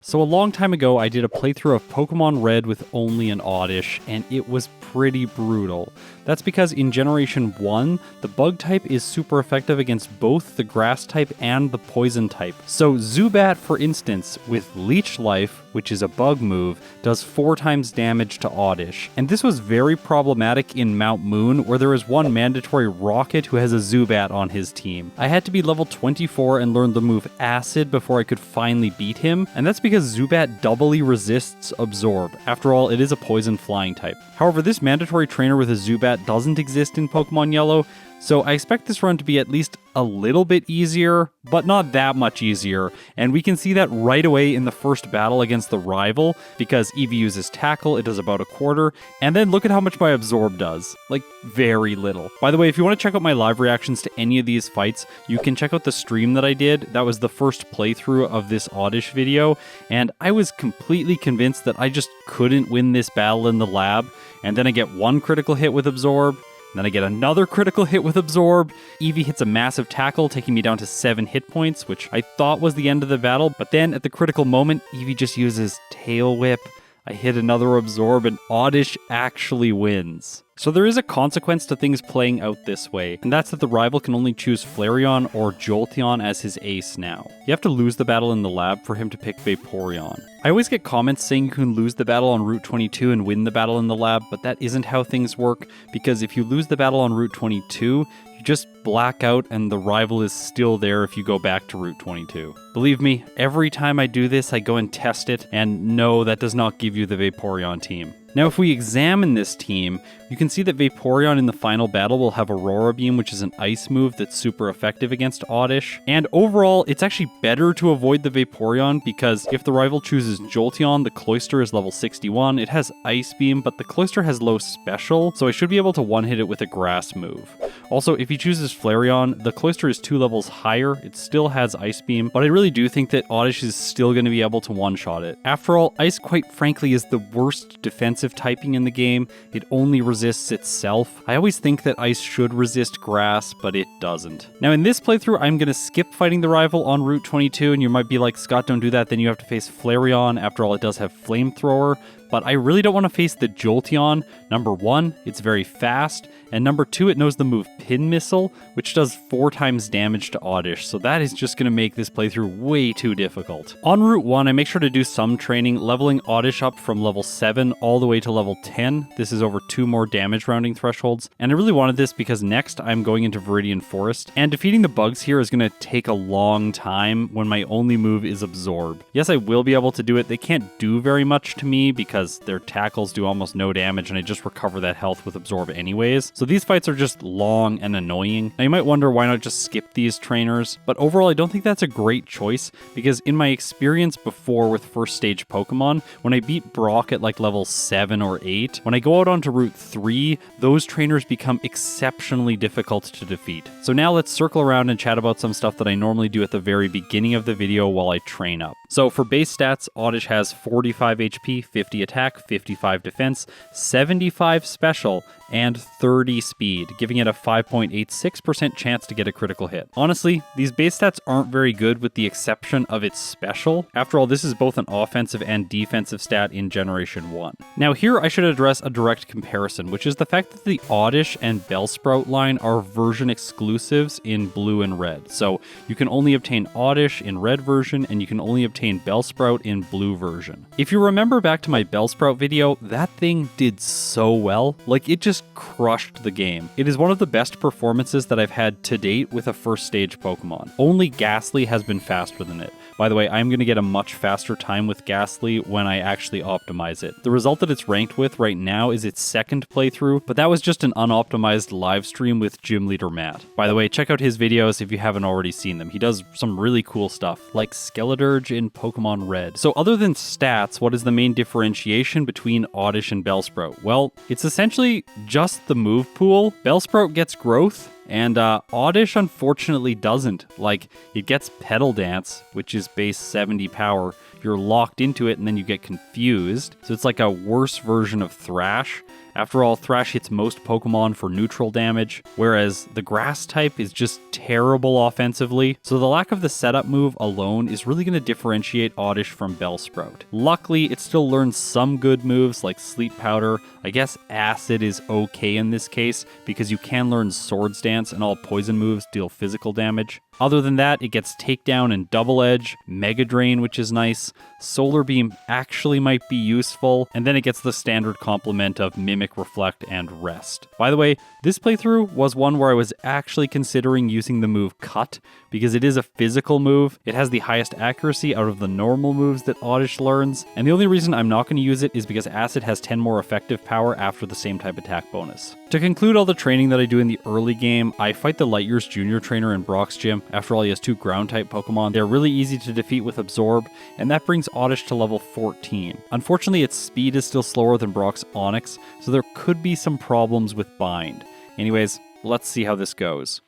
So a long time ago, I did a playthrough of Pokemon Red with only an Oddish, and it was pretty brutal. That's because in Generation 1, the Bug type is super effective against both the Grass type and the Poison type. So Zubat, for instance, with Leech Life, which is a Bug move, does 4 times damage to Oddish. And this was very problematic in Mount Moon, where there is one mandatory Rocket who has a Zubat on his team. I had to be level 24 and learn the move Acid before I could finally beat him, and that's because Zubat doubly resists Absorb. After all, it is a Poison flying type. However, this mandatory trainer with a Zubat doesn't exist in Pokemon Yellow, so I expect this run to be at least a little bit easier, but not that much easier, and we can see that right away in the first battle against the rival, because Eevee uses Tackle, it does about a quarter, and then look at how much my Absorb does. Like, very little. By the way, if you want to check out my live reactions to any of these fights, you can check out the stream that I did. That was the first playthrough of this Oddish video, and I was completely convinced that I just couldn't win this battle in the lab, and then I get one critical hit with Absorb, then I get another critical hit with Absorb. Eevee hits a massive tackle, taking me down to 7 hit points, which I thought was the end of the battle. But then at the critical moment, Eevee just uses Tail Whip. I hit another Absorb, and Oddish actually wins. So there is a consequence to things playing out this way, and that's that the rival can only choose Flareon or Jolteon as his ace now. You have to lose the battle in the lab for him to pick Vaporeon. I always get comments saying you can lose the battle on Route 22 and win the battle in the lab, but that isn't how things work, because if you lose the battle on Route 22, you just black out and the rival is still there if you go back to Route 22. Believe me, every time I do this, I go and test it, and no, that does not give you the Vaporeon team. Now, if we examine this team, you can see that Vaporeon in the final battle will have Aurora Beam, which is an ice move that's super effective against Oddish. And overall, it's actually better to avoid the Vaporeon because if the rival chooses Jolteon, the Cloyster is level 61. It has Ice Beam, but the Cloyster has low special, so I should be able to one-hit it with a Grass move. Also, if he chooses Flareon, the Cloyster is 2 levels higher. It still has Ice Beam, but I really do think that Oddish is still going to be able to one-shot it. After all, Ice, quite frankly, is the worst defensive typing in the game. It only resists itself. I always think that Ice should resist Grass, but it doesn't. Now in this playthrough, I'm going to skip fighting the rival on Route 22, and you might be like, Scott, don't do that, then you have to face Flareon. After all, it does have Flamethrower. But I really don't want to face the Jolteon. Number 1, it's very fast, and number 2, it knows the move Pin Missile, which does 4 times damage to Oddish, so that is just going to make this playthrough way too difficult. On Route 1, I make sure to do some training, leveling Oddish up from level 7 all the way to level 10. This is over 2 more damage rounding thresholds, and I really wanted this because next I'm going into Viridian Forest, and defeating the bugs here is going to take a long time when my only move is Absorb. Yes, I will be able to do it. They can't do very much to me because their tackles do almost no damage and I just recover that health with Absorb anyways. So these fights are just long and annoying. Now you might wonder why not just skip these trainers, but overall I don't think that's a great choice because in my experience before with first stage Pokemon, when I beat Brock at like level 7 or 8, when I go out onto Route 3, those trainers become exceptionally difficult to defeat. So now let's circle around and chat about some stuff that I normally do at the very beginning of the video while I train up. So for base stats, Oddish has 45 HP, 50 attack, 55 defense, 75 special, and 30 speed, giving it a 5.86% chance to get a critical hit. Honestly, these base stats aren't very good with the exception of its special. After all, this is both an offensive and defensive stat in Generation 1. Now here I should address a direct comparison, which is the fact that the Oddish and Bellsprout line are version exclusives in blue and red. So you can only obtain Oddish in red version and you can only obtain Bellsprout in blue version. If you remember back to my Bellsprout video, that thing did so well. Like, it just crushed the game. It is one of the best performances that I've had to date with a first stage Pokemon. Only Ghastly has been faster than it. By the way, I'm going to get a much faster time with Ghastly when I actually optimize it. The result that it's ranked with right now is its second playthrough, but that was just an unoptimized live stream with Gym Leader Matt. By the way, check out his videos if you haven't already seen them. He does some really cool stuff, like Skeledirge in Pokemon Red. So other than stats, what is the main differentiation between Oddish and Bellsprout? Well, it's essentially just the move pool. Bellsprout gets growth, and Oddish unfortunately doesn't. Like, it gets Petal Dance, which is base 70 power. You're locked into it and then you get confused. So it's like a worse version of Thrash. After all, Thrash hits most Pokemon for neutral damage, whereas the Grass type is just terrible offensively, so the lack of the setup move alone is really going to differentiate Oddish from Bellsprout. Luckily, it still learns some good moves like Sleep Powder. I guess Acid is okay in this case, because you can learn Swords Dance and all poison moves deal physical damage. Other than that, it gets Takedown and Double Edge, Mega Drain, which is nice, Solar Beam actually might be useful, and then it gets the standard complement of Mimic, Reflect, and Rest. By the way, this playthrough was one where I was actually considering using the move Cut, because it is a physical move, it has the highest accuracy out of the normal moves that Oddish learns, and the only reason I'm not going to use it is because Acid has 10 more effective power after the same type attack bonus. To conclude all the training that I do in the early game, I fight the Light Years Junior trainer in Brock's gym. After all, he has 2 ground-type Pokemon. They're really easy to defeat with Absorb, and that brings Oddish to level 14. Unfortunately, its speed is still slower than Brock's Onix, so there could be some problems with Bind. Anyways, let's see how this goes.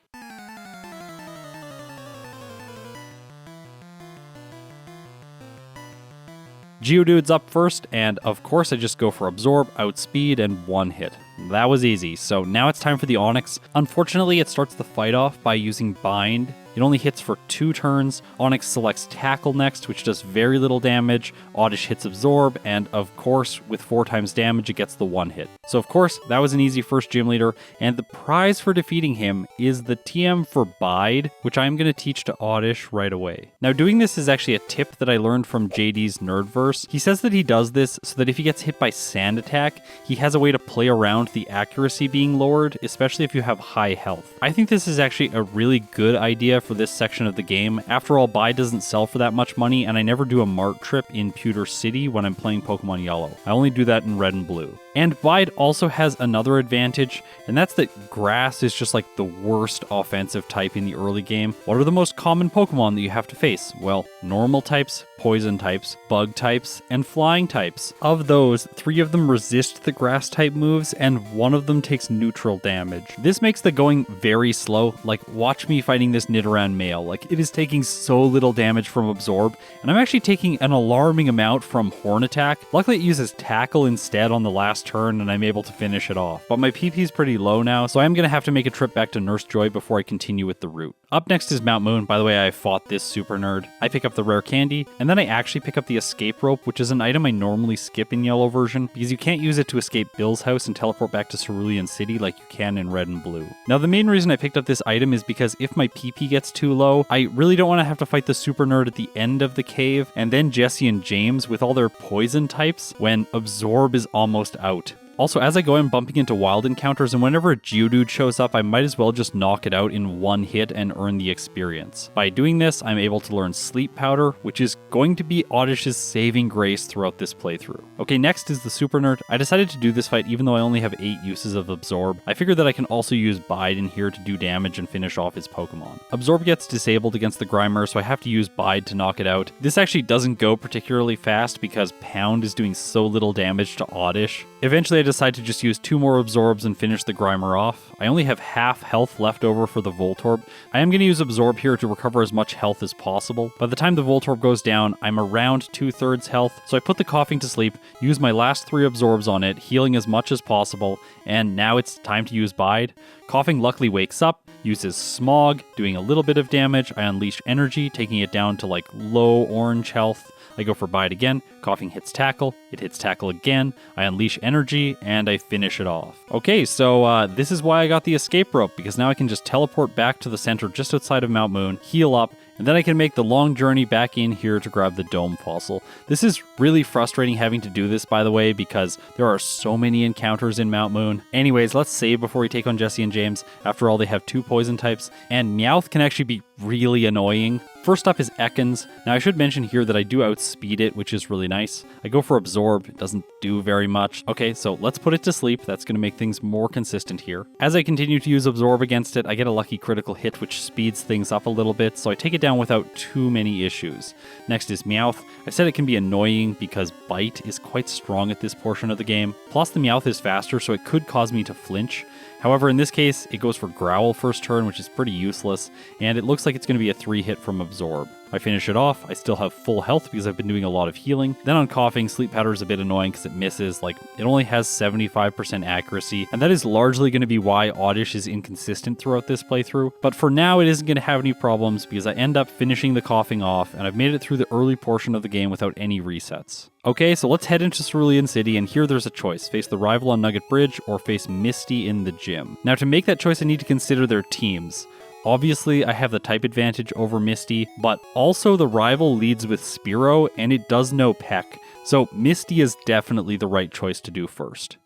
Geodude's up first, and of course I just go for Absorb, Outspeed, and one hit. That was easy, so now it's time for the Onix. Unfortunately, it starts the fight off by using Bind. It only hits for 2 turns. Onix selects Tackle next, which does very little damage. Oddish hits Absorb, and of course, with 4 times damage, it gets the 1 hit. So of course, that was an easy first gym leader, and the prize for defeating him is the TM for Bide, which I'm going to teach to Oddish right away. Now, doing this is actually a tip that I learned from JD's Nerdverse. He says that he does this so that if he gets hit by Sand Attack, he has a way to play around the accuracy being lowered, especially if you have high health. I think this is actually a really good idea for this section of the game. After all, Buy doesn't sell for that much money, and I never do a mart trip in Pewter City when I'm playing Pokemon Yellow. I only do that in Red and Blue. And Bide also has another advantage, and that's that Grass is just like the worst offensive type in the early game. What are the most common Pokemon that you have to face? Well, normal types, poison types, bug types, and flying types. Of those, 3 of them resist the Grass type moves, and 1 of them takes neutral damage. This makes the going very slow. Like, watch me fighting this Nidoran male. Like, it is taking so little damage from Absorb, and I'm actually taking an alarming amount from Horn Attack. Luckily, it uses Tackle instead on the last turn, and I'm able to finish it off. But my PP is pretty low now, so I'm going to have to make a trip back to Nurse Joy before I continue with the route. Up next is Mount Moon. By the way, I fought this super nerd. I pick up the rare candy, and then I actually pick up the escape rope, which is an item I normally skip in Yellow version, because you can't use it to escape Bill's house and teleport back to Cerulean City like you can in Red and Blue. Now, the main reason I picked up this item is because if my PP gets too low, I really don't want to have to fight the super nerd at the end of the cave, and then Jesse and James with all their poison types when Absorb is almost out. Also, as I go, I'm bumping into wild encounters, and whenever a Geodude shows up, I might as well just knock it out in 1 hit and earn the experience. By doing this, I'm able to learn Sleep Powder, which is going to be Oddish's saving grace throughout this playthrough. Okay, next is the Super Nerd. I decided to do this fight even though I only have 8 uses of Absorb. I figured that I can also use Bide in here to do damage and finish off his Pokemon. Absorb gets disabled against the Grimer, so I have to use Bide to knock it out. This actually doesn't go particularly fast because Pound is doing so little damage to Oddish. Eventually, I decide to just use 2 more Absorbs and finish the Grimer off. I only have half health left over for the Voltorb. I am going to use Absorb here to recover as much health as possible. By the time the Voltorb goes down, I'm around 2/3 health, so I put the Coughing to sleep, use my last 3 Absorbs on it, healing as much as possible, and now it's time to use Bide. Coughing luckily wakes up, uses Smog, doing a little bit of damage. I unleash Energy, taking it down to like low orange health. I go for Bide again, Coughing hits Tackle, it hits Tackle again, I unleash Energy, and I finish it off. Okay, so this is why I got the escape rope, because now I can just teleport back to the center just outside of Mount Moon, heal up, and then I can make the long journey back in here to grab the Dome Fossil. This is really frustrating having to do this, by the way, because there are so many encounters in Mount Moon. Anyways, let's save before we take on Jesse and James. After all, they have 2 poison types, and Meowth can actually be really annoying. First up is Ekans. Now I should mention here that I do outspeed it, which is really nice. I go for Absorb, it doesn't do very much. Okay, so let's put it to sleep. That's going to make things more consistent here. As I continue to use Absorb against it, I get a lucky critical hit, which speeds things up a little bit, so I take it down without too many issues. Next is Meowth. I said it can be annoying because Bite is quite strong at this portion of the game. Plus the Meowth is faster, so it could cause me to flinch. However, in this case, it goes for Growl first turn, which is pretty useless, and it looks like it's going to be a 3-hit from Absorb. I finish it off, I still have full health because I've been doing a lot of healing. Then on Coughing, Sleep Powder is a bit annoying because it misses, like, it only has 75% accuracy, and that is largely going to be why Oddish is inconsistent throughout this playthrough. But for now, it isn't going to have any problems because I end up finishing the Coughing off, and I've made it through the early portion of the game without any resets. Okay, so let's head into Cerulean City, and here there's a choice. Face the rival on Nugget Bridge, or face Misty in the gym. Now to make that choice, I need to consider their teams. Obviously, I have the type advantage over Misty, but also the rival leads with Spearow, and it does know Peck, so Misty is definitely the right choice to do first.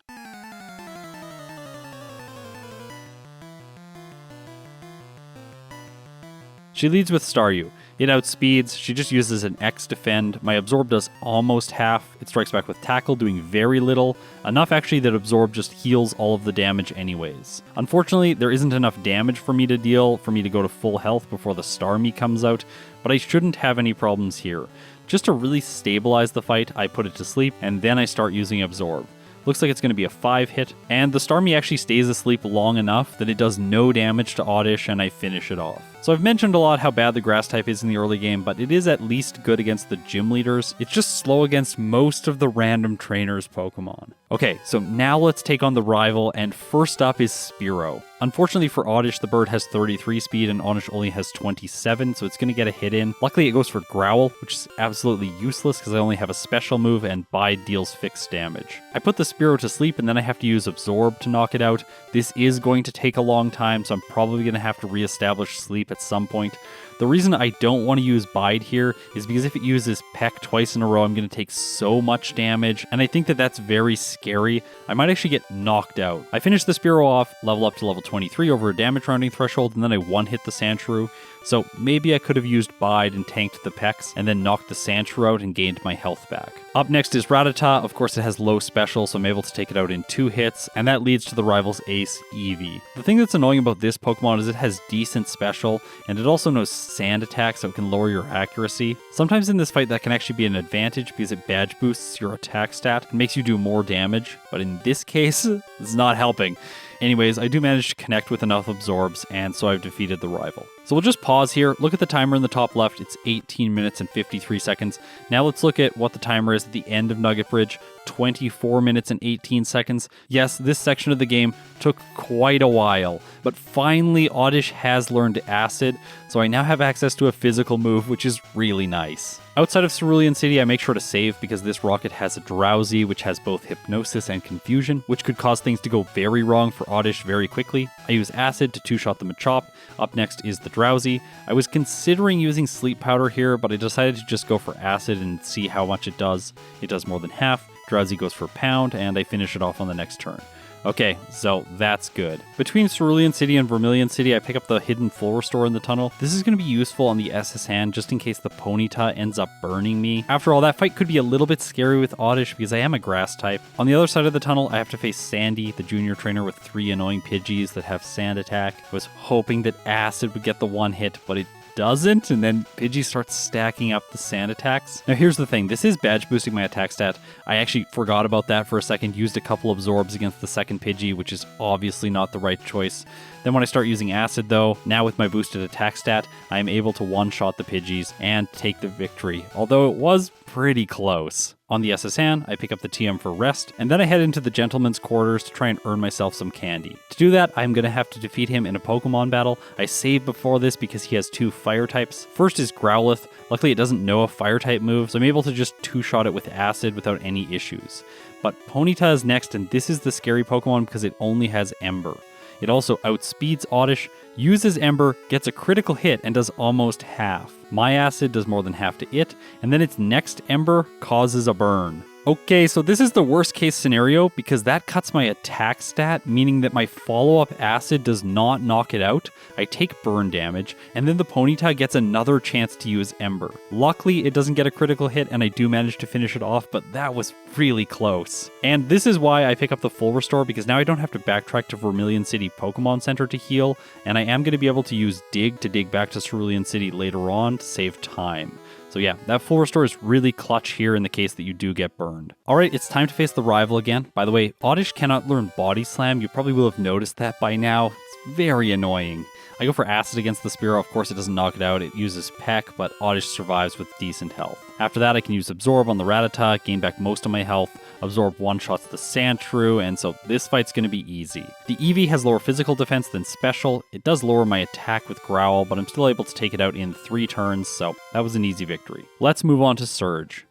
She leads with Staryu. It outspeeds, she just uses an X defend, my Absorb does almost half, it strikes back with Tackle, doing very little, enough actually that Absorb just heals all of the damage anyways. Unfortunately, there isn't enough damage for me to deal, for me to go to full health before the Starmie comes out, but I shouldn't have any problems here. Just to really stabilize the fight, I put it to sleep, and then I start using Absorb. Looks like it's going to be a 5-hit, and the Starmie actually stays asleep long enough that it does no damage to Oddish, and I finish it off. So I've mentioned a lot how bad the grass type is in the early game, but it is at least good against the gym leaders. It's just slow against most of the random trainers' Pokemon. Okay, so now let's take on the rival, and first up is Spearow. Unfortunately for Oddish, the bird has 33 speed and Oddish only has 27, so it's going to get a hit in. Luckily it goes for Growl, which is absolutely useless because I only have a special move and Bide deals fixed damage. I put the Spearow to sleep and then I have to use Absorb to knock it out. This is going to take a long time, so I'm probably going to have to reestablish sleep at some point. The reason I don't want to use Bide here is because if it uses Peck twice in a row, I'm going to take so much damage, and I think that that's very scary. I might actually get knocked out. I finished the Spearow off, level up to level 23 over a damage rounding threshold, and then I one-hit the Sandshrew. So maybe I could have used Bide and tanked the Pecks, and then knocked the Sandshrew out and gained my health back. Up next is Rattata. Of course, it has low special, so I'm able to take it out in 2 hits, and that leads to the rival's ace, Eevee. The thing that's annoying about this Pokemon is it has decent special, and it also knows Sand Attack, so it can lower your accuracy. Sometimes in this fight, that can actually be an advantage because it badge boosts your attack stat and makes you do more damage, but in this case, it's not helping. Anyways, I do manage to connect with enough Absorbs, and so I've defeated the rival. So we'll just pause here, look at the timer in the top left, it's 18 minutes and 53 seconds. Now let's look at what the timer is at the end of Nugget Bridge, 24 minutes and 18 seconds. Yes, this section of the game took quite a while, but finally Oddish has learned Acid, so I now have access to a physical move, which is really nice. Outside of Cerulean City, I make sure to save because this rocket has a Drowsy, which has both Hypnosis and Confusion, which could cause things to go very wrong for Oddish very quickly. I use Acid to 2-shot the Machop. Up next is the Drowsy. I was considering using Sleep Powder here, but I decided to just go for Acid and see how much it does. It does more than half. Drowsy goes for Pound, and I finish it off on the next turn. Okay, so that's good. Between Cerulean City and Vermilion City, I pick up the hidden full restore in the tunnel. This is going to be useful on the SS hand just in case the Ponyta ends up burning me. After all, that fight could be a little bit scary with Oddish because I am a grass type. On the other side of the tunnel, I have to face Sandy, the junior trainer with 3 annoying Pidgeys that have Sand Attack. I was hoping that Acid would get the one hit, but it doesn't, and then Pidgey starts stacking up the Sand Attacks. Now here's the thing, this is badge boosting my attack stat. I actually forgot about that for a second, used a couple Absorbs against the second Pidgey, which is obviously not the right choice. Then when I start using Acid though, now with my boosted attack stat, I am able to one-shot the Pidgeys and take the victory, although it was pretty close. On the SSN, I pick up the TM for rest, and then I head into the gentleman's quarters to try and earn myself some candy. To do that, I'm going to have to defeat him in a Pokemon battle. I saved before this because he has 2 fire types. First is Growlithe. Luckily it doesn't know a fire type move, so I'm able to just 2-shot it with Acid without any issues. But Ponyta is next, and this is the scary Pokemon because it only has Ember. It also outspeeds Oddish, uses Ember, gets a critical hit, and does almost half. My Acid does more than half to it, and then its next Ember causes a burn. Okay, so this is the worst case scenario because that cuts my attack stat, meaning that my follow-up acid does not knock it out. I take burn damage, and then the Ponyta gets another chance to use Ember. Luckily, it doesn't get a critical hit, and I do manage to finish it off, but that was really close. And this is why I pick up the full restore, because now I don't have to backtrack to Vermilion City Pokemon Center to heal, and I am going to be able to use Dig to dig back to Cerulean City later on to save time. So yeah, that full restore is really clutch here in the case that you do get burned. Alright, it's time to face the rival again. By the way, Oddish cannot learn Body Slam. You probably will have noticed that by now. It's very annoying. I go for Acid against the Spearow. Of course, it doesn't knock it out. It uses Peck, but Oddish survives with decent health. After that, I can use Absorb on the Rattata, gain back most of my health. Absorb one-shots the Sandshrew, and so this fight's going to be easy. The Eevee has lower physical defense than special. It does lower my attack with Growl, but I'm still able to take it out in 3 turns, so that was an easy victory. Let's move on to Surge.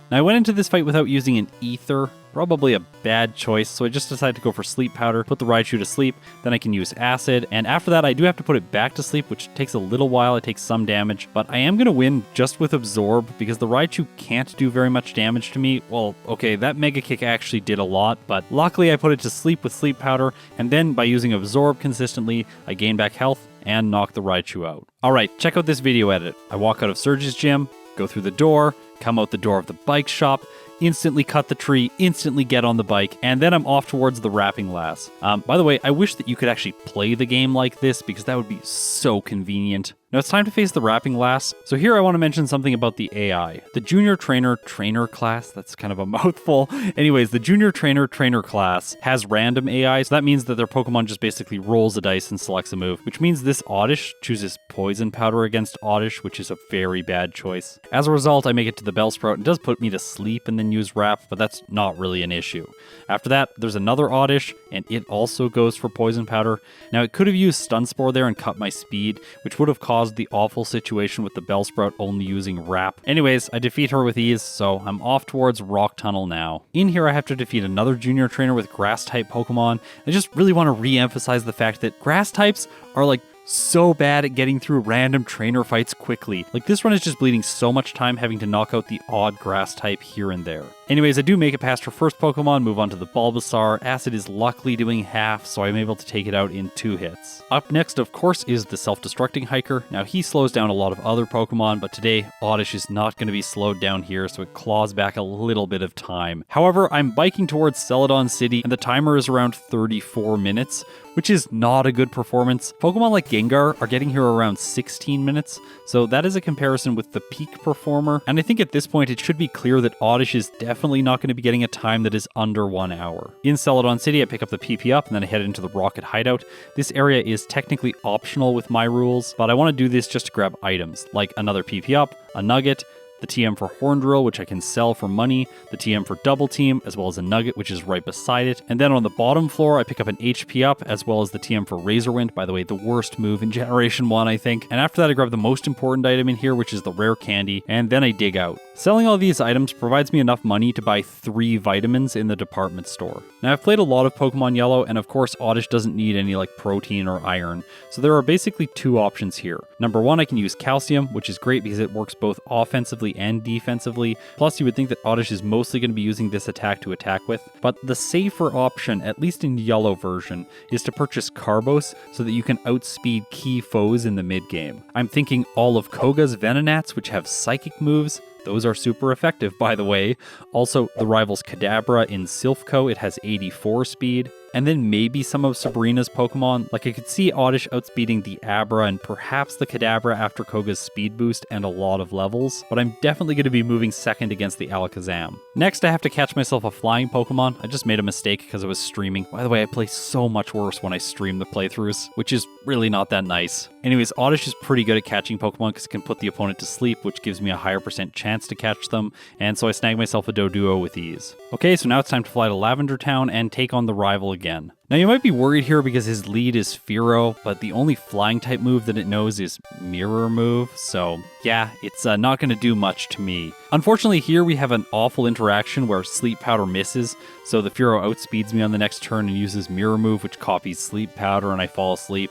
Now I went into this fight without using an Ether, probably a bad choice, so I just decided to go for Sleep Powder, put the Raichu to sleep, then I can use Acid, and after that I do have to put it back to sleep, which takes a little while, it takes some damage, but I am going to win just with Absorb, because the Raichu can't do very much damage to me. Well, okay, that Mega Kick actually did a lot, but luckily I put it to sleep with Sleep Powder, and then by using Absorb consistently, I gain back health and knock the Raichu out. Alright, check out this video edit. I walk out of Surge's gym, go through the door, come out the door of the bike shop, instantly cut the tree, instantly get on the bike, and then I'm off towards the Wrapping Lass. By the way, I wish that you could actually play the game like this because that would be so convenient. Now it's time to face the Wrapping Lass. So here I want to mention something about the AI. The Junior Trainer class, that's kind of a mouthful. Anyways, the Junior Trainer class has random AI, so that means that their Pokemon just basically rolls a dice and selects a move, which means this Oddish chooses Poison Powder against Oddish, which is a very bad choice. As a result, I make it to the Bellsprout. It does put me to sleep and then use Wrap, but that's not really an issue. After that, there's another Oddish, and it also goes for Poison Powder. Now, it could have used Stun Spore there and cut my speed, which would have caused the awful situation with the Bellsprout only using Wrap. Anyways, I defeat her with ease, so I'm off towards Rock Tunnel now. In here, I have to defeat another Junior Trainer with Grass-type Pokemon. I just really want to re-emphasize the fact that Grass types are like so bad at getting through random trainer fights quickly. Like, this run is just bleeding so much time having to knock out the odd grass type here and there. Anyways, I do make it past her first Pokemon, move on to the Bulbasaur. Acid is luckily doing half, so I'm able to take it out in 2 hits. Up next, of course, is the Self-Destructing Hiker. Now, he slows down a lot of other Pokemon, but today, Oddish is not going to be slowed down here, so it claws back a little bit of time. However, I'm biking towards Celadon City, and the timer is around 34 minutes, which is not a good performance. Pokemon like Gengar are getting here around 16 minutes, so that is a comparison with the peak performer, and I think at this point it should be clear that Oddish is definitely not going to be getting a time that is under 1 hour. In Celadon City, I pick up the PP up, and then I head into the Rocket Hideout. This area is technically optional with my rules, but I want to do this just to grab items, like another PP up, a Nugget, the TM for Horn Drill, which I can sell for money, the TM for Double Team, as well as a Nugget, which is right beside it. And then on the bottom floor, I pick up an HP up, as well as the TM for Razor Wind, by the way, the worst move in Generation 1, I think. And after that, I grab the most important item in here, which is the Rare Candy, and then I dig out. Selling all these items provides me enough money to buy 3 vitamins in the department store. Now, I've played a lot of Pokemon Yellow, and of course, Oddish doesn't need any like protein or iron, so there are basically 2 options here. Number 1, I can use Calcium, which is great because it works both offensively and defensively. Plus, you would think that Oddish is mostly going to be using this attack to attack with, but the safer option, at least in Yellow version, is to purchase Carbos so that you can outspeed key foes in the mid-game. I'm thinking all of Koga's Venonats, which have psychic moves. Those are super effective, by the way. Also, the rival's Kadabra in Silph Co. It has 84 speed. And then maybe some of Sabrina's Pokemon. Like, I could see Oddish outspeeding the Abra and perhaps the Kadabra after Koga's speed boost and a lot of levels, but I'm definitely going to be moving second against the Alakazam. Next, I have to catch myself a flying Pokemon. I just made a mistake because I was streaming. By the way, I play so much worse when I stream the playthroughs, which is really not that nice. Anyways, Oddish is pretty good at catching Pokemon because it can put the opponent to sleep, which gives me a higher % chance to catch them, and so I snag myself a Doduo with ease. Okay, so now it's time to fly to Lavender Town and take on the rival again. Now you might be worried here because his lead is Fearow, but the only flying type move that it knows is Mirror Move, so yeah, it's not going to do much to me. Unfortunately here we have an awful interaction where Sleep Powder misses, so the Fearow outspeeds me on the next turn and uses Mirror Move, which copies Sleep Powder and I fall asleep.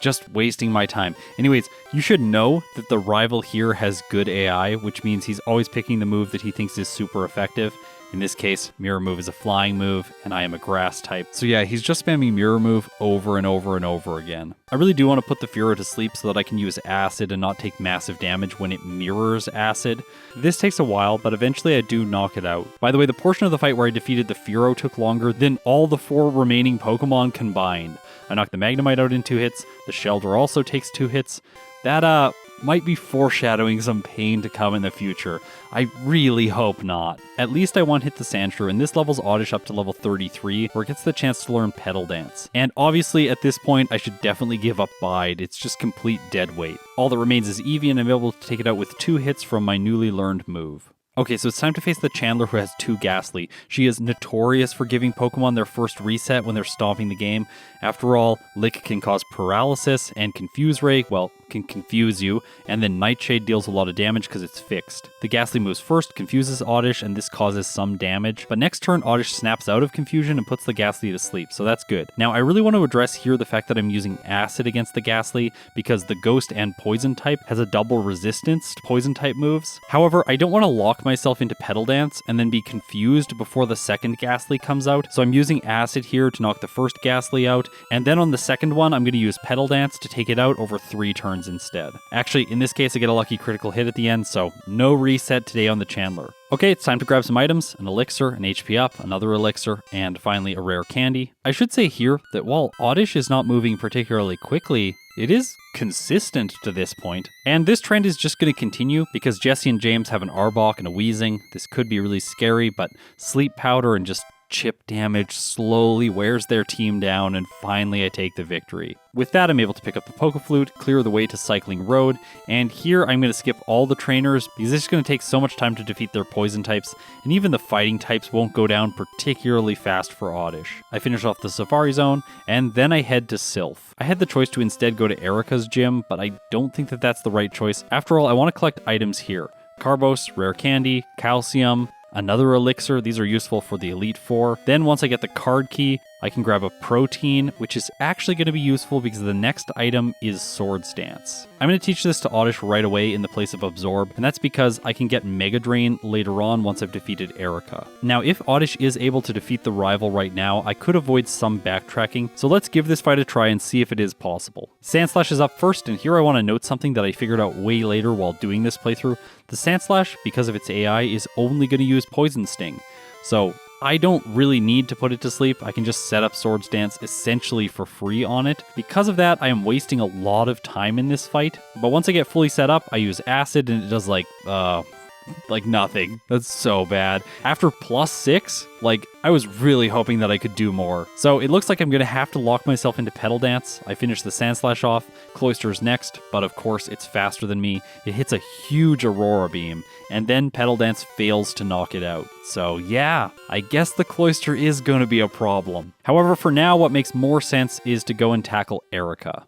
Just wasting my time. Anyways, you should know that the rival here has good AI, which means he's always picking the move that he thinks is super effective. In this case, Mirror Move is a flying move, and I am a grass type. So yeah, he's just spamming Mirror Move over and over and over again. I really do want to put the Fearow to sleep so that I can use Acid and not take massive damage when it mirrors Acid. This takes a while, but eventually I do knock it out. By the way, the portion of the fight where I defeated the Fearow took longer than all the 4 remaining Pokemon combined. I knocked the Magnemite out in 2 hits, the Shelter also takes 2 hits. That, might be foreshadowing some pain to come in the future. I really hope not. At least I one-hit the Sandshrew, and this levels Oddish up to level 33, where it gets the chance to learn Petal Dance. And obviously, at this point, I should definitely give up Bide. It's just complete dead weight. All that remains is Eevee, and I'm able to take it out with 2 hits from my newly learned move. Okay, so it's time to face the Chandler who has 2 Ghastly. She is notorious for giving Pokemon their first reset when they're stopping the game. After all, Lick can cause paralysis, and Confuse Ray, well, can confuse you, and then Nightshade deals a lot of damage because it's fixed. The Ghastly moves first, confuses Oddish, and this causes some damage, but next turn Oddish snaps out of confusion and puts the Ghastly to sleep, so that's good. Now I really want to address here the fact that I'm using Acid against the Ghastly, because the Ghost and Poison type has a double resistance to Poison type moves. However, I don't want to lock myself into Petal Dance and then be confused before the second Ghastly comes out, so I'm using Acid here to knock the first Ghastly out, and then on the second one I'm going to use Petal Dance to take it out over 3 turns instead. Actually, in this case I get a lucky critical hit at the end, so no reset today on the Chandler. Okay, it's time to grab some items, an elixir, an HP up, another elixir, and finally a rare candy. I should say here that while Oddish is not moving particularly quickly, it is consistent to this point. And this trend is just going to continue because Jesse and James have an Arbok and a Weezing. This could be really scary, but Sleep Powder and just chip damage slowly wears their team down, and finally I take the victory. With that, I'm able to pick up the Pokeflute, clear the way to Cycling Road, and here I'm going to skip all the trainers because it's going to take so much time to defeat their poison types, and even the fighting types won't go down particularly fast for Oddish. I finish off the Safari Zone, and then I head to Silph. I had the choice to instead go to Erica's gym, but I don't think that that's the right choice. After all, I want to collect items here. Carbos, Rare Candy, Calcium, another elixir. These are useful for the Elite Four. Then once I get the card key, I can grab a protein, which is actually going to be useful because the next item is Swords Dance. I'm going to teach this to Oddish right away in the place of Absorb, and that's because I can get Mega Drain later on once I've defeated Erica. Now, if Oddish is able to defeat the rival right now, I could avoid some backtracking, so let's give this fight a try and see if it is possible. Sandslash is up first, and here I want to note something that I figured out way later while doing this playthrough. The Sandslash, because of its AI, is only going to use Poison Sting. So I don't really need to put it to sleep. I can just set up Swords Dance essentially for free on it. Because of that, I am wasting a lot of time in this fight. But once I get fully set up, I use Acid and it does like nothing. That's so bad. After +6, I was really hoping that I could do more. So it looks like I'm going to have to lock myself into Petal Dance. I finish the Sandslash off. Cloyster's next, but of course it's faster than me. It hits a huge Aurora Beam, and then Petal Dance fails to knock it out. So yeah, I guess the Cloyster is going to be a problem. However, for now, what makes more sense is to go and tackle Erica.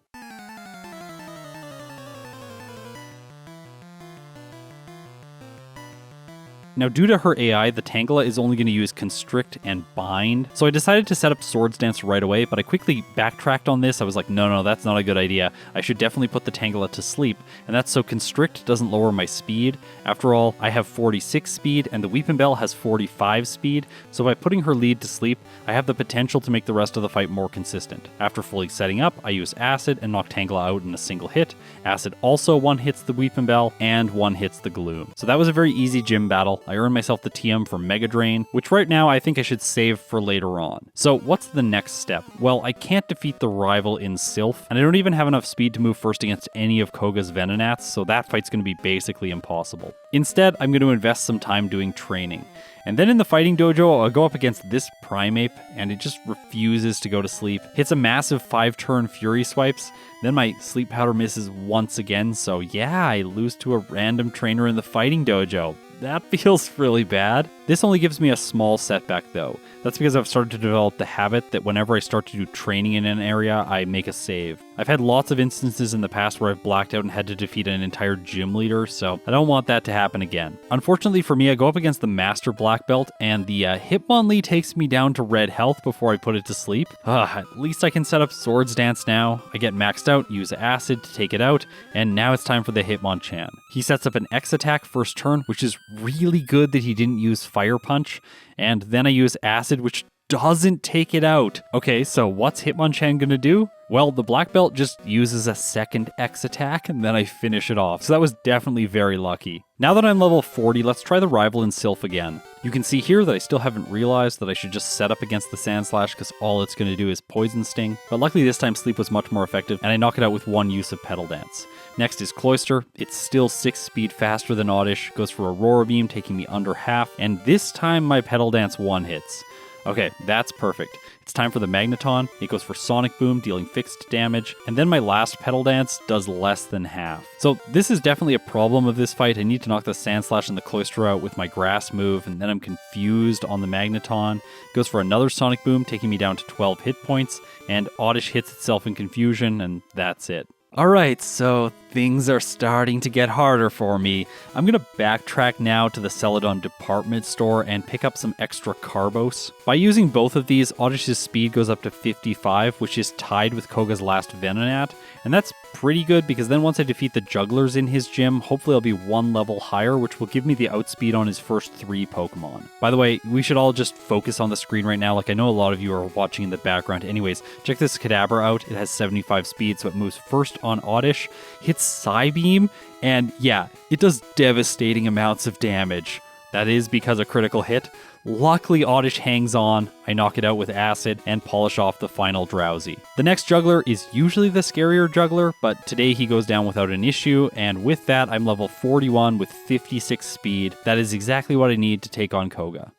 Now, due to her AI, the Tangela is only going to use Constrict and Bind, so I decided to set up Swords Dance right away, but I quickly backtracked on this. I was like, no, that's not a good idea. I should definitely put the Tangela to sleep, and that's so Constrict doesn't lower my speed. After all, I have 46 speed, and the Weepinbell has 45 speed, so by putting her lead to sleep, I have the potential to make the rest of the fight more consistent. After fully setting up, I use Acid and knock Tangela out in a single hit. Acid also one-hits the Weepinbell, and one-hits the Gloom. So that was a very easy gym battle. I earned myself the TM for Mega Drain, which right now I think I should save for later on. So what's the next step? Well, I can't defeat the rival in Silph, and I don't even have enough speed to move first against any of Koga's Venonats, so that fight's going to be basically impossible. Instead, I'm going to invest some time doing training. And then in the fighting dojo, I'll go up against this Primeape, and it just refuses to go to sleep. Hits a massive 5-turn Fury Swipes, then my Sleep Powder misses once again, so yeah, I lose to a random trainer in the fighting dojo. that feels really bad. This only gives me a small setback though. That's because I've started to develop the habit that whenever I start to do training in an area, I make a save. I've had lots of instances in the past where I've blacked out and had to defeat an entire gym leader, so I don't want that to happen again. Unfortunately for me, I go up against the Master Black Belt, and the Hitmonlee takes me down to red health before I put it to sleep. At least I can set up Swords Dance now. I get maxed out, use Acid to take it out, and now it's time for the Hitmonchan. He sets up an X attack first turn, which is really good that he didn't use Fire Punch, and then I use Acid, which doesn't take it out. Okay, so what's Hitmonchan gonna do? Well, the Black Belt just uses a second X attack, and then I finish it off. So that was definitely very lucky. Now that I'm level 40, let's try the rival in Silph again. You can see here that I still haven't realized that I should just set up against the Sand Slash because all it's going to do is Poison Sting. But luckily this time Sleep was much more effective, and I knock it out with one use of Petal Dance. Next is Cloyster. It's still 6 speed faster than Oddish, goes for Aurora Beam, taking me under half, and this time my Petal Dance one hits. Okay, that's perfect. It's time for the Magneton. It goes for Sonic Boom, dealing fixed damage, and then my last Petal Dance does less than half. So this is definitely a problem of this fight. I need to knock the Sand Slash and the Cloyster out with my Grass move, and then I'm confused on the Magneton. It goes for another Sonic Boom, taking me down to 12 hit points, and Oddish hits itself in confusion, and that's it. Alright, so things are starting to get harder for me. I'm going to backtrack now to the Celadon department store and pick up some extra Carbos. By using both of these, Oddish's speed goes up to 55, which is tied with Koga's last Venonat, and that's pretty good because then once I defeat the jugglers in his gym, hopefully I'll be one level higher, which will give me the outspeed on his first 3 Pokemon. By the way, we should all just focus on the screen right now, like I know a lot of you are watching in the background. Anyways, check this Kadabra out. It has 75 speed, so it moves first on Oddish, hits Psybeam, and yeah, it does devastating amounts of damage. That is because a critical hit. Luckily, Oddish hangs on, I knock it out with Acid, and polish off the final Drowsy. The next juggler is usually the scarier juggler, but today he goes down without an issue, and with that, I'm level 41 with 56 speed. That is exactly what I need to take on Koga.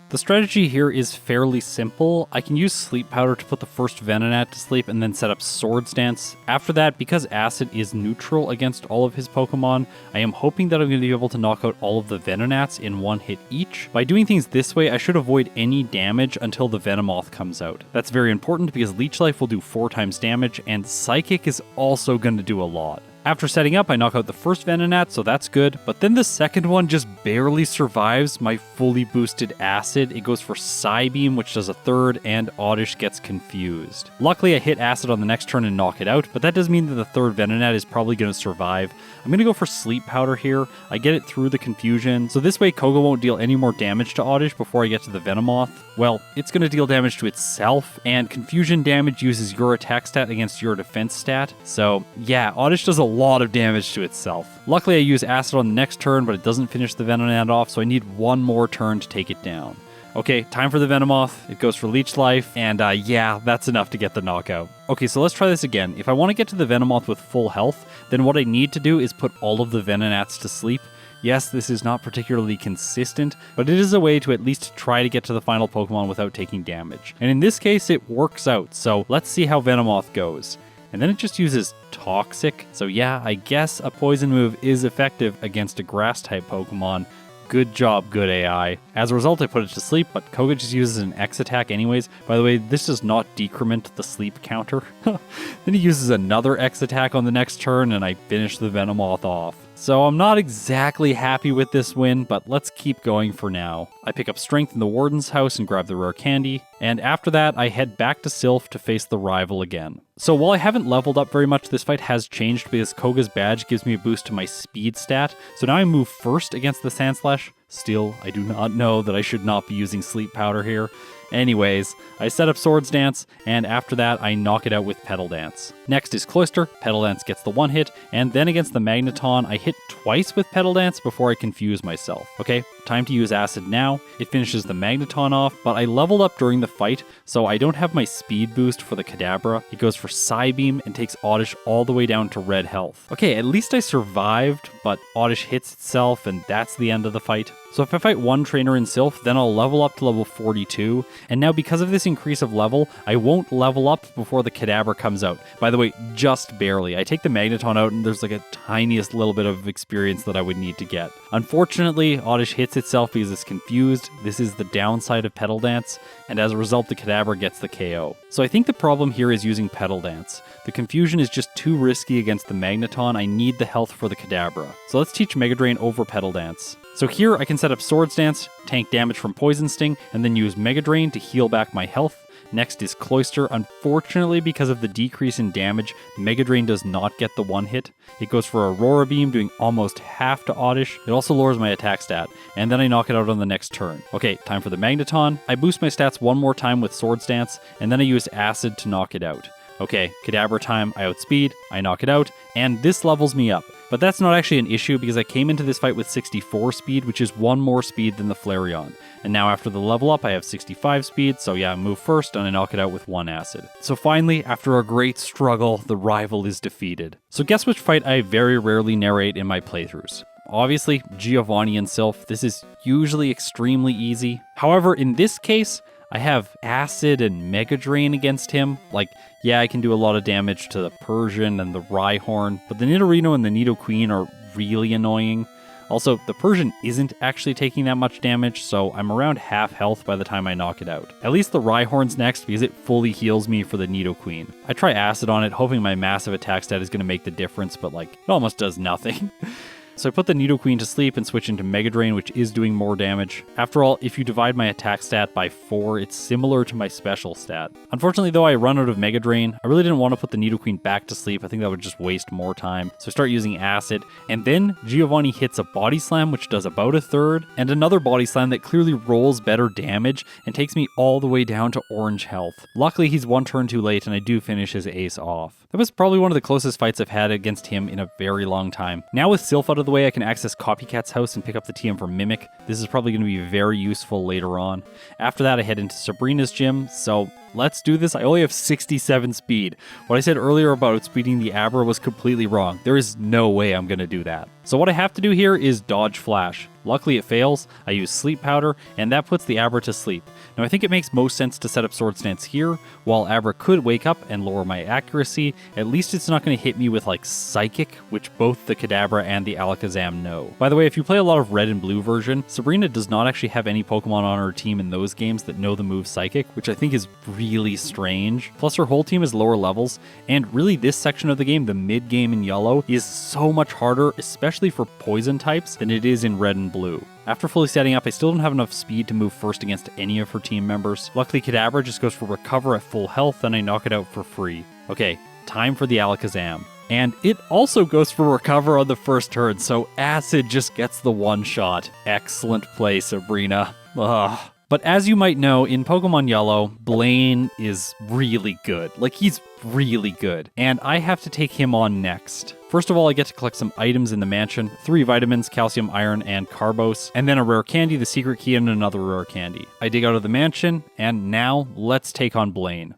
The strategy here is fairly simple. I can use Sleep Powder to put the first Venonat to sleep and then set up Swords Dance. After that, because Acid is neutral against all of his Pokemon, I am hoping that I'm going to be able to knock out all of the Venonats in one hit each. By doing things this way, I should avoid any damage until the Venomoth comes out. That's very important because Leech Life will do 4 times damage, and Psychic is also going to do a lot. After setting up, I knock out the first Venonat, so that's good, but then the second one just barely survives my fully boosted Acid. It goes for Psybeam, which does a third, and Oddish gets confused. Luckily, I hit Acid on the next turn and knock it out, but that does mean that the third Venonat is probably going to survive. I'm going to go for Sleep Powder here. I get it through the confusion, so this way Koga won't deal any more damage to Oddish before I get to the Venomoth. Well, it's going to deal damage to itself, and confusion damage uses your attack stat against your defense stat, so yeah, Oddish does a lot of damage to itself. Luckily, I use Acid on the next turn, but it doesn't finish the Venonat off, so I need one more turn to take it down. Okay, time for the Venomoth. It goes for Leech Life, and yeah, that's enough to get the knockout. Okay, so let's try this again. If I want to get to the Venomoth with full health, then what I need to do is put all of the Venonats to sleep. Yes, this is not particularly consistent, but it is a way to at least try to get to the final Pokemon without taking damage. And in this case, it works out, so let's see how Venomoth goes. And then it just uses Toxic, so yeah, I guess a poison move is effective against a Grass-type Pokemon. Good job, good AI. As a result, I put it to sleep, but Koga just uses an X attack anyways. By the way, this does not decrement the sleep counter. Then he uses another X attack on the next turn, and I finish the Venomoth off. So I'm not exactly happy with this win, but let's keep going for now. I pick up Strength in the Warden's house and grab the rare candy, and after that I head back to Silph to face the rival again. So while I haven't leveled up very much, this fight has changed because Koga's badge gives me a boost to my speed stat, so now I move first against the Sandslash. Still, I do not know that I should not be using Sleep Powder here. Anyways, I set up Swords Dance, and after that, I knock it out with Petal Dance. Next is Cloyster. Petal Dance gets the one hit, and then against the Magneton, I hit twice with Petal Dance before I confuse myself. Okay, time to use Acid now. It finishes the Magneton off, but I leveled up during the fight, so I don't have my speed boost for the Kadabra. It goes for Psybeam and takes Oddish all the way down to red health. Okay, at least I survived, but Oddish hits itself, and that's the end of the fight. So if I fight one trainer in Silph, then I'll level up to level 42, and now because of this increase of level, I won't level up before the Kadabra comes out. By the way, just barely. I take the Magneton out and there's like a tiniest little bit of experience that I would need to get. Unfortunately, Oddish hits itself because it's confused. This is the downside of Petal Dance, and as a result, the Kadabra gets the KO. So I think the problem here is using Petal Dance. The confusion is just too risky against the Magneton. I need the health for the Kadabra. So let's teach Mega Drain over Petal Dance. So here I can set up Swords Dance, tank damage from Poison Sting, and then use Mega Drain to heal back my health. Next is Cloyster. Unfortunately, because of the decrease in damage, Mega Drain does not get the one hit. It goes for Aurora Beam, doing almost half to Oddish. It also lowers my attack stat, and then I knock it out on the next turn. Okay, time for the Magneton. I boost my stats one more time with Swords Dance, and then I use Acid to knock it out. Okay, Kadabra time, I outspeed, I knock it out, and this levels me up. But that's not actually an issue because I came into this fight with 64 speed, which is one more speed than the Flareon. And now after the level up, I have 65 speed, so yeah, I move first and I knock it out with one acid. So finally, after a great struggle, the rival is defeated. So guess which fight I very rarely narrate in my playthroughs? Obviously, Giovanni and Silph. This is usually extremely easy. However, in this case, I have Acid and Mega Drain against him. Like, yeah, I can do a lot of damage to the Persian and the Rhyhorn, but the Nidorino and the Nidoqueen are really annoying. Also, the Persian isn't actually taking that much damage, so I'm around half health by the time I knock it out. At least the Rhyhorn's next because it fully heals me for the Nidoqueen. I try Acid on it, hoping my massive attack stat is going to make the difference, but like, it almost does nothing. So I put the Nidoqueen to sleep and switch into Mega Drain, which is doing more damage. After all, if you divide my attack stat by 4, it's similar to my special stat. Unfortunately though, I run out of Mega Drain. I really didn't want to put the Nidoqueen back to sleep. I think that would just waste more time. So I start using Acid, and then Giovanni hits a Body Slam, which does about a third, and another Body Slam that clearly rolls better damage and takes me all the way down to orange health. Luckily, he's one turn too late and I do finish his ace off. That was probably one of the closest fights I've had against him in a very long time. Now with Silph out of the way, I can access Copycat's house and pick up the TM for Mimic. This is probably going to be very useful later on. After that, I head into Sabrina's gym, so let's do this. I only have 67 speed. What I said earlier about outspeeding the Abra was completely wrong. There is no way I'm going to do that. So what I have to do here is dodge Flash. Luckily it fails. I use Sleep Powder, and that puts the Abra to sleep. Now I think it makes most sense to set up Swords Dance here. While Abra could wake up and lower my accuracy, at least it's not going to hit me with like Psychic, which both the Kadabra and the Alakazam know. By the way, if you play a lot of Red and Blue version, Sabrina does not actually have any Pokemon on her team in those games that know the move Psychic, which I think is really strange. Plus her whole team is lower levels, and really this section of the game, the mid game in yellow, is so much harder, especially for poison types, than it is in red and blue. After fully setting up, I still don't have enough speed to move first against any of her team members. Luckily, Kadabra just goes for Recover at full health, and I knock it out for free. Okay, time for the Alakazam. And it also goes for Recover on the first turn, so Acid just gets the one shot. Excellent play, Sabrina. Ugh. But as you might know, in Pokemon Yellow, Blaine is really good. Like, he's really good. And I have to take him on next. First of all, I get to collect some items in the mansion. 3 vitamins, calcium, iron, and carbos. And then a rare candy, the secret key, and another rare candy. I dig out of the mansion, and now let's take on Blaine.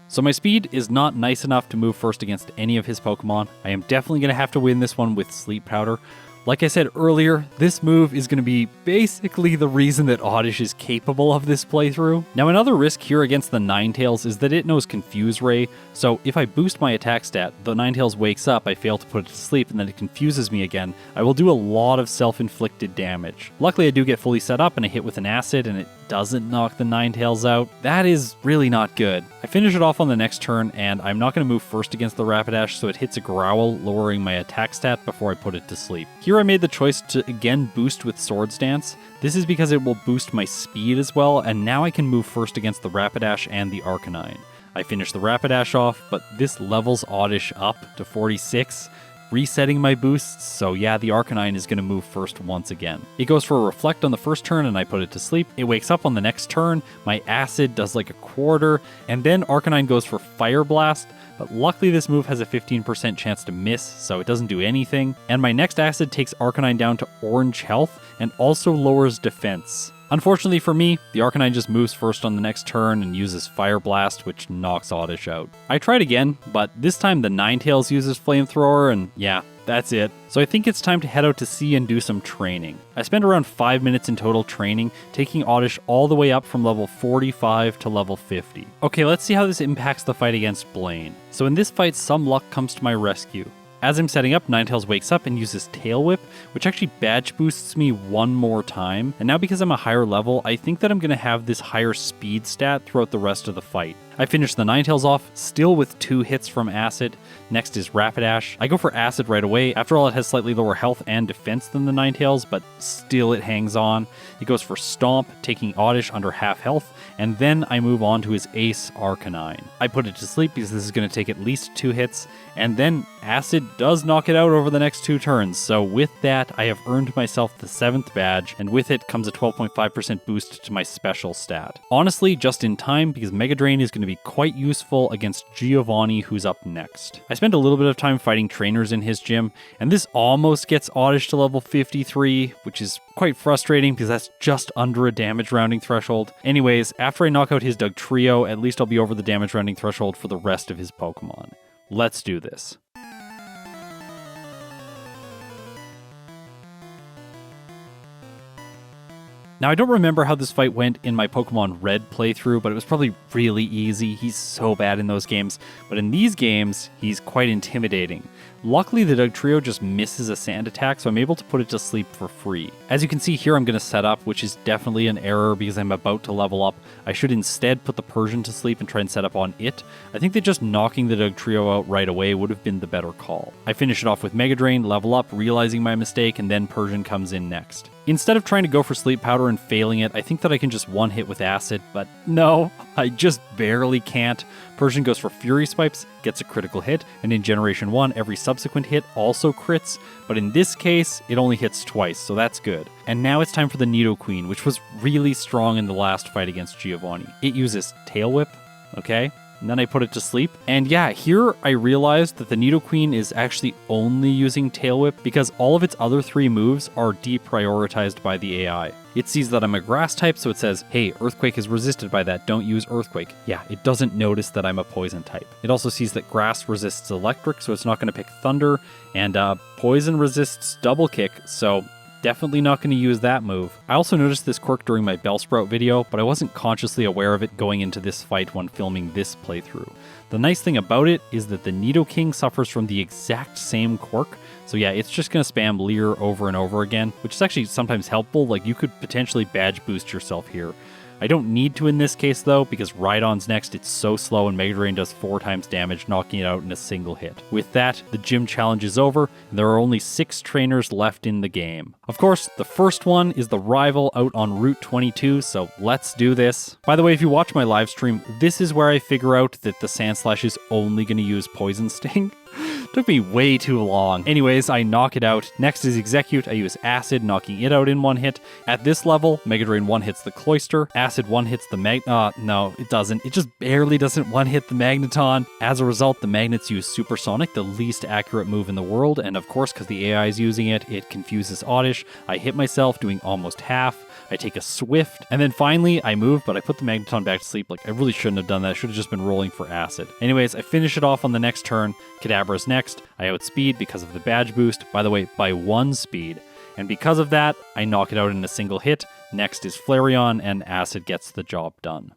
So my speed is not nice enough to move first against any of his Pokemon. I am definitely going to have to win this one with Sleep Powder. Like I said earlier, this move is going to be basically the reason that Oddish is capable of this playthrough. Now another risk here against the Ninetales is that it knows Confuse Ray, so if I boost my attack stat, the Ninetales wakes up, I fail to put it to sleep, and then it confuses me again, I will do a lot of self-inflicted damage. Luckily I do get fully set up and I hit with an acid and it doesn't knock the Ninetales out. That is really not good. I finish it off on the next turn, and I'm not going to move first against the Rapidash, so it hits a Growl, lowering my attack stat before I put it to sleep. Here I made the choice to again boost with Swords Dance. This is because it will boost my speed as well, and now I can move first against the Rapidash and the Arcanine. I finish the Rapidash off, but this levels Oddish up to 46, resetting my boosts, so yeah, the Arcanine is going to move first once again. It goes for a Reflect on the first turn and I put it to sleep. It wakes up on the next turn, my Acid does like a quarter, and then Arcanine goes for Fire Blast, but luckily this move has a 15% chance to miss, so it doesn't do anything, and my next Acid takes Arcanine down to orange health and also lowers defense. Unfortunately for me, the Arcanine just moves first on the next turn and uses Fire Blast, which knocks Oddish out. I tried again, but this time the Ninetales uses Flamethrower, and yeah, that's it. So I think it's time to head out to sea and do some training. I spent around 5 minutes in total training, taking Oddish all the way up from level 45 to level 50. Okay, let's see how this impacts the fight against Blaine. So in this fight, some luck comes to my rescue. As I'm setting up, Ninetales wakes up and uses Tail Whip, which actually badge boosts me one more time. And now because I'm a higher level, I think that I'm going to have this higher speed stat throughout the rest of the fight. I finish the Ninetales off, still with 2 hits from Acid. Next is Rapidash. I go for Acid right away. After all, it has slightly lower health and defense than the Ninetales, but still it hangs on. It goes for Stomp, taking Oddish under half health, and then I move on to his ace Arcanine. I put it to sleep because this is going to take at least 2 hits, and then Acid does knock it out over the next 2 turns, so with that I have earned myself the 7th badge, and with it comes a 12.5% boost to my special stat. Honestly, just in time, because Mega Drain is going to be quite useful against Giovanni, who's up next. I spent a little bit of time fighting trainers in his gym, and this almost gets Oddish to level 53, which is quite frustrating because that's just under a damage rounding threshold. Anyways, after I knock out his Dugtrio, at least I'll be over the damage rounding threshold for the rest of his Pokemon. Let's do this. Now, I don't remember how this fight went in my Pokemon Red playthrough, but it was probably really easy. He's so bad in those games. But in these games, he's quite intimidating. Luckily, the Dugtrio just misses a sand attack, so I'm able to put it to sleep for free. As you can see here, I'm going to set up, which is definitely an error because I'm about to level up. I should instead put the Persian to sleep and try and set up on it. I think that just knocking the Dugtrio out right away would have been the better call. I finish it off with Mega Drain, level up, realizing my mistake, and then Persian comes in next. Instead of trying to go for Sleep Powder and failing it, I think that I can just one-hit with Acid, but no, I just barely can't. Persian goes for Fury Swipes, gets a critical hit, and in Generation 1, every subsequent hit also crits, but in this case, it only hits twice, so that's good. And now it's time for the Nidoqueen, which was really strong in the last fight against Giovanni. It uses Tail Whip, okay? And then I put it to sleep. And yeah, here I realized that the Nidoqueen is actually only using Tail Whip because all of its other 3 moves are deprioritized by the AI. It sees that I'm a grass type, so it says, hey, Earthquake is resisted by that, don't use Earthquake. Yeah, it doesn't notice that I'm a poison type. It also sees that grass resists electric, so it's not going to pick thunder, and poison resists double kick, so definitely not going to use that move. I also noticed this quirk during my Bellsprout video, but I wasn't consciously aware of it going into this fight when filming this playthrough. The nice thing about it is that the Nidoking suffers from the exact same quirk, so yeah, it's just going to spam Leer over and over again, which is actually sometimes helpful. Like, you could potentially badge boost yourself here. I don't need to in this case though, because Rhydon's next, it's so slow and Mega Drain does 4 times damage, knocking it out in a single hit. With that, the gym challenge is over, and there are only 6 trainers left in the game. Of course, the first one is the rival out on Route 22, so let's do this. By the way, if you watch my live stream, this is where I figure out that the Sandslash is only going to use Poison Sting. Took me way too long. Anyways, I knock it out. Next is Execute. I use Acid, knocking it out in 1 hit. At this level, Mega Drain 1-hits the Cloyster. Acid 1-hits the no, it doesn't. It just barely doesn't 1-hit the Magneton. As a result, the Magnets use Supersonic, the least accurate move in the world, and of course, because the AI is using it, it confuses Oddish. I hit myself, doing almost half. I take a Swift, and then finally I move, but I put the Magneton back to sleep. Like, I really shouldn't have done that. I should have just been rolling for Acid. Anyways, I finish it off on the next turn. Kadabra's next. I outspeed because of the badge boost, by the way, by 1 speed. And because of that, I knock it out in a single hit. Next is Flareon, and Acid gets the job done.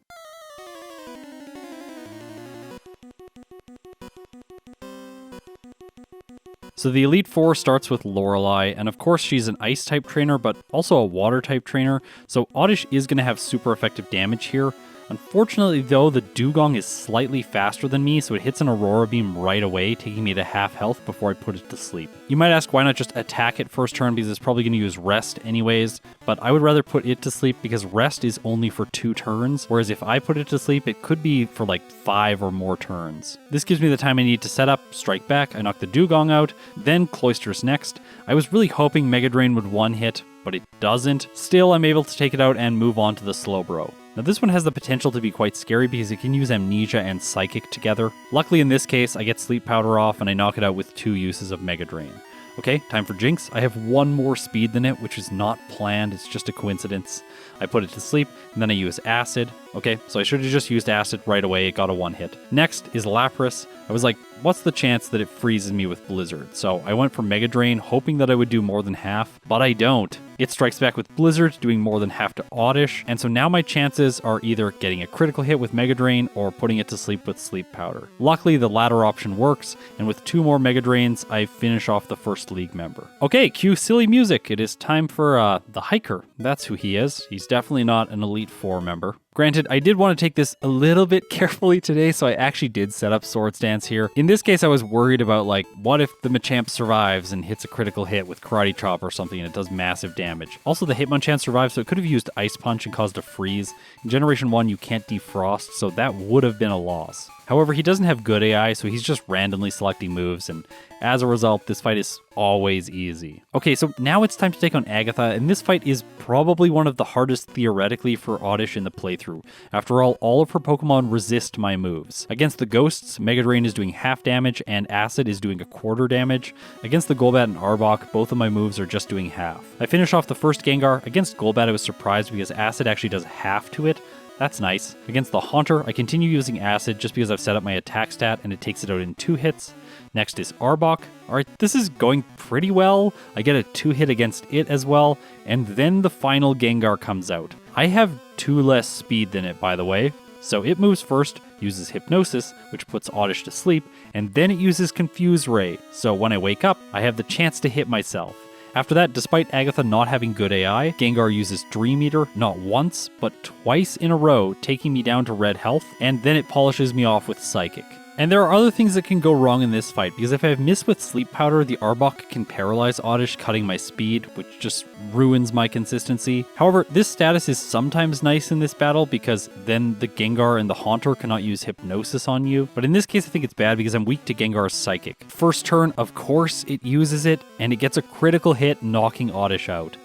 So the Elite Four starts with Lorelei, and of course she's an Ice-type trainer, but also a Water-type trainer, so Oddish is going to have super effective damage here. Unfortunately though, the Dugong is slightly faster than me, so it hits an Aurora Beam right away, taking me to half health before I put it to sleep. You might ask why not just attack it first turn, because it's probably going to use Rest anyways, but I would rather put it to sleep because Rest is only for 2 turns, whereas if I put it to sleep, it could be for like 5 or more turns. This gives me the time I need to set up, strike back, I knock the Dugong out, then Cloyster's next. I was really hoping Mega Drain would 1-hit, but it doesn't. Still, I'm able to take it out and move on to the Slowbro. Now this one has the potential to be quite scary because it can use Amnesia and Psychic together. Luckily in this case, I get Sleep Powder off and I knock it out with 2 uses of Mega Drain. Okay, time for Jinx. I have one more speed than it, which is not planned. It's just a coincidence. I put it to sleep, and then I use Acid. Okay, so I should have just used Acid right away. It got a 1-hit. Next is Lapras. I was like, what's the chance that it freezes me with Blizzard? So I went for Mega Drain, hoping that I would do more than half, but I don't. It strikes back with Blizzard, doing more than half to Oddish, and so now my chances are either getting a critical hit with Mega Drain or putting it to sleep with Sleep Powder. Luckily, the latter option works, and with 2 more Mega Drains, I finish off the first league member. Okay, cue silly music. It is time for the Hiker. That's who he is. He's definitely not an Elite 4 member. Granted, I did want to take this a little bit carefully today, so I actually did set up Swords Dance here. In this case, I was worried about, like, what if the Machamp survives and hits a critical hit with Karate Chop or something and it does massive damage. Also, the Hitmonchan survived, so it could have used Ice Punch and caused a freeze. In Generation 1, you can't defrost, so that would have been a loss. However, he doesn't have good AI, so he's just randomly selecting moves, and as a result, this fight is always easy. Okay, so now it's time to take on Agatha, and this fight is probably one of the hardest theoretically for Oddish in the playthrough. After all of her Pokemon resist my moves. Against the Ghosts, Mega Drain is doing half damage, and Acid is doing a quarter damage. Against the Golbat and Arbok, both of my moves are just doing half. I finish off the first Gengar. Against Golbat, I was surprised because Acid actually does half to it. That's nice. Against the Haunter, I continue using Acid just because I've set up my attack stat and it takes it out in 2 hits. Next is Arbok. Alright, this is going pretty well. I get a 2-hit against it as well, and then the final Gengar comes out. I have 2 less speed than it, by the way. So it moves first, uses Hypnosis, which puts Oddish to sleep, and then it uses Confuse Ray. So when I wake up, I have the chance to hit myself. After that, despite Agatha not having good AI, Gengar uses Dream Eater not once, but twice in a row, taking me down to red health, and then it polishes me off with Psychic. And there are other things that can go wrong in this fight, because if I miss with Sleep Powder, the Arbok can paralyze Oddish, cutting my speed, which just ruins my consistency. However, this status is sometimes nice in this battle, because then the Gengar and the Haunter cannot use Hypnosis on you. But in this case, I think it's bad because I'm weak to Gengar's Psychic. First turn, of course, it uses it, and it gets a critical hit, knocking Oddish out.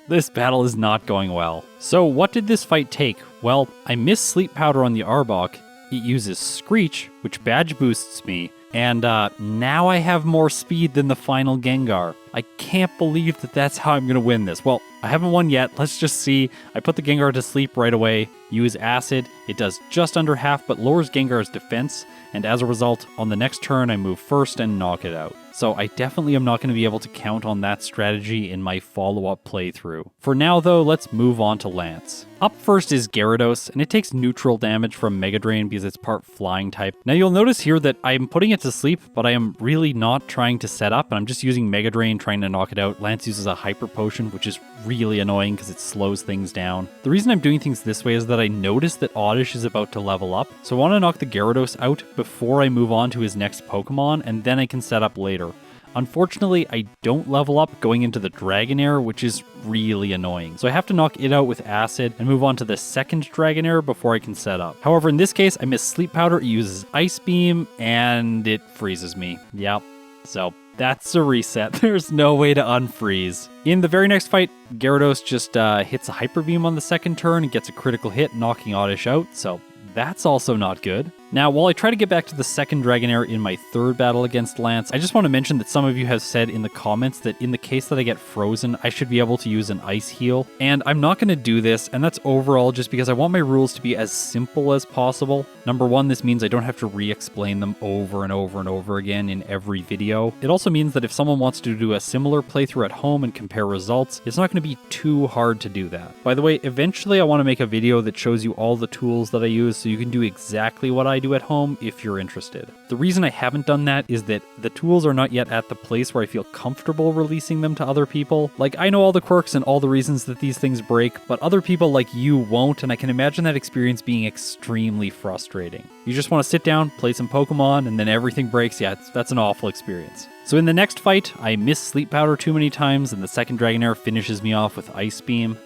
This battle is not going well. So what did this fight take? Well, I missed Sleep Powder on the Arbok. It uses Screech, which badge boosts me, and now I have more speed than the final Gengar. I can't believe that that's how I'm going to win this. Well, I haven't won yet. Let's just see. I put the Gengar to sleep right away, use Acid. It does just under half, but lowers Gengar's defense, and as a result, on the next turn, I move first and knock it out. So I definitely am not going to be able to count on that strategy in my follow-up playthrough. For now, though, let's move on to Lance. Up first is Gyarados, and it takes neutral damage from Mega Drain because it's part flying type. Now you'll notice here that I'm putting it to sleep, but I am really not trying to set up, and I'm just using Mega Drain trying to knock it out. Lance uses a Hyper Potion, which is really annoying because it slows things down. The reason I'm doing things this way is that I noticed that Oddish is about to level up, so I want to knock the Gyarados out before I move on to his next Pokemon, and then I can set up later. Unfortunately, I don't level up going into the Dragonair, which is really annoying. So I have to knock it out with Acid and move on to the second Dragonair before I can set up. However, in this case, I miss Sleep Powder, it uses Ice Beam, and it freezes me. Yep. So that's a reset. There's no way to unfreeze. In the very next fight, Gyarados just hits a Hyper Beam on the second turn and gets a critical hit, knocking Oddish out. So that's also not good. Now, while I try to get back to the second Dragonair in my third battle against Lance, I just want to mention that some of you have said in the comments that in the case that I get frozen, I should be able to use an Ice Heal. And I'm not going to do this, and that's overall just because I want my rules to be as simple as possible. Number one, this means I don't have to re-explain them over and over and over again in every video. It also means that if someone wants to do a similar playthrough at home and compare results, it's not going to be too hard to do that. By the way, eventually I want to make a video that shows you all the tools that I use so you can do exactly what I do at home if you're interested. The reason I haven't done that is that the tools are not yet at the place where I feel comfortable releasing them to other people. Like, I know all the quirks and all the reasons that these things break, but other people like you won't, and I can imagine that experience being extremely frustrating. You just want to sit down, play some Pokemon, and then everything breaks. Yeah, that's an awful experience. So in the next fight, I miss Sleep Powder too many times, and the second Dragonair finishes me off with Ice Beam.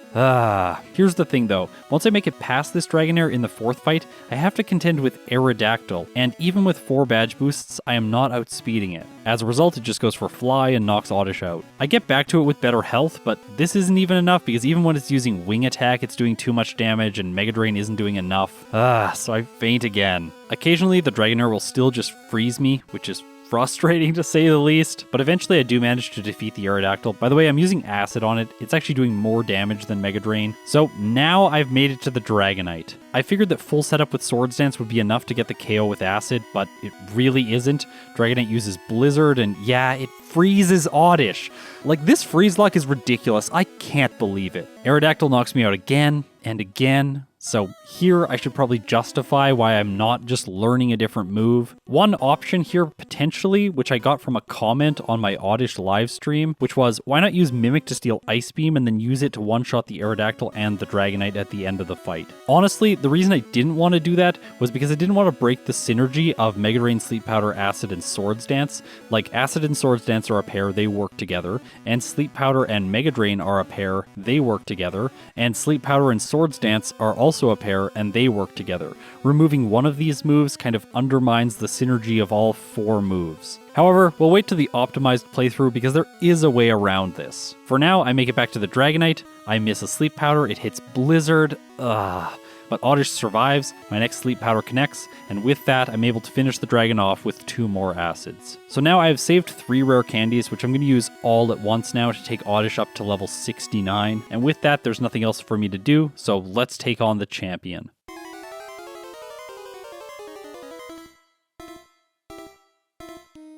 Here's the thing though, once I make it past this Dragonair in the fourth fight, I have to contend with Aerodactyl, and even with 4 badge boosts, I am not outspeeding it. As a result, it just goes for Fly and knocks Oddish out. I get back to it with better health, but this isn't even enough because even when it's using Wing Attack, it's doing too much damage and Mega Drain isn't doing enough. So I faint again. Occasionally, the Dragonair will still just freeze me, which is frustrating to say the least, but eventually I do manage to defeat the Aerodactyl. By the way, I'm using acid on it. It's actually doing more damage than Mega Drain. So now I've made it to the Dragonite. I figured that full setup with Swords Dance would be enough to get the KO with acid, but it really isn't. Dragonite uses Blizzard, and yeah, it freezes Oddish. Like, this freeze lock is ridiculous. I can't believe it. Aerodactyl knocks me out again and again. So here I should probably justify why I'm not just learning a different move. One option here potentially, which I got from a comment on my Oddish live stream, which was, why not use Mimic to steal Ice Beam and then use it to one-shot the Aerodactyl and the Dragonite at the end of the fight. Honestly, the reason I didn't want to do that was because I didn't want to break the synergy of Mega Drain, Sleep Powder, Acid, and Swords Dance. Like, Acid and Swords Dance are a pair, they work together, and Sleep Powder and Mega Drain are a pair, they work together, and Sleep Powder and Swords Dance are also a pair, and they work together. Removing one of these moves kind of undermines the synergy of all 4 moves. However, we'll wait to the optimized playthrough because there is a way around this. For now, I make it back to the Dragonite, I miss a Sleep Powder, it hits Blizzard, but Oddish survives, my next Sleep Powder connects, and with that, I'm able to finish the dragon off with 2 more acids. So now I have saved 3 rare candies, which I'm going to use all at once now to take Oddish up to level 69, and with that, there's nothing else for me to do, so let's take on the champion.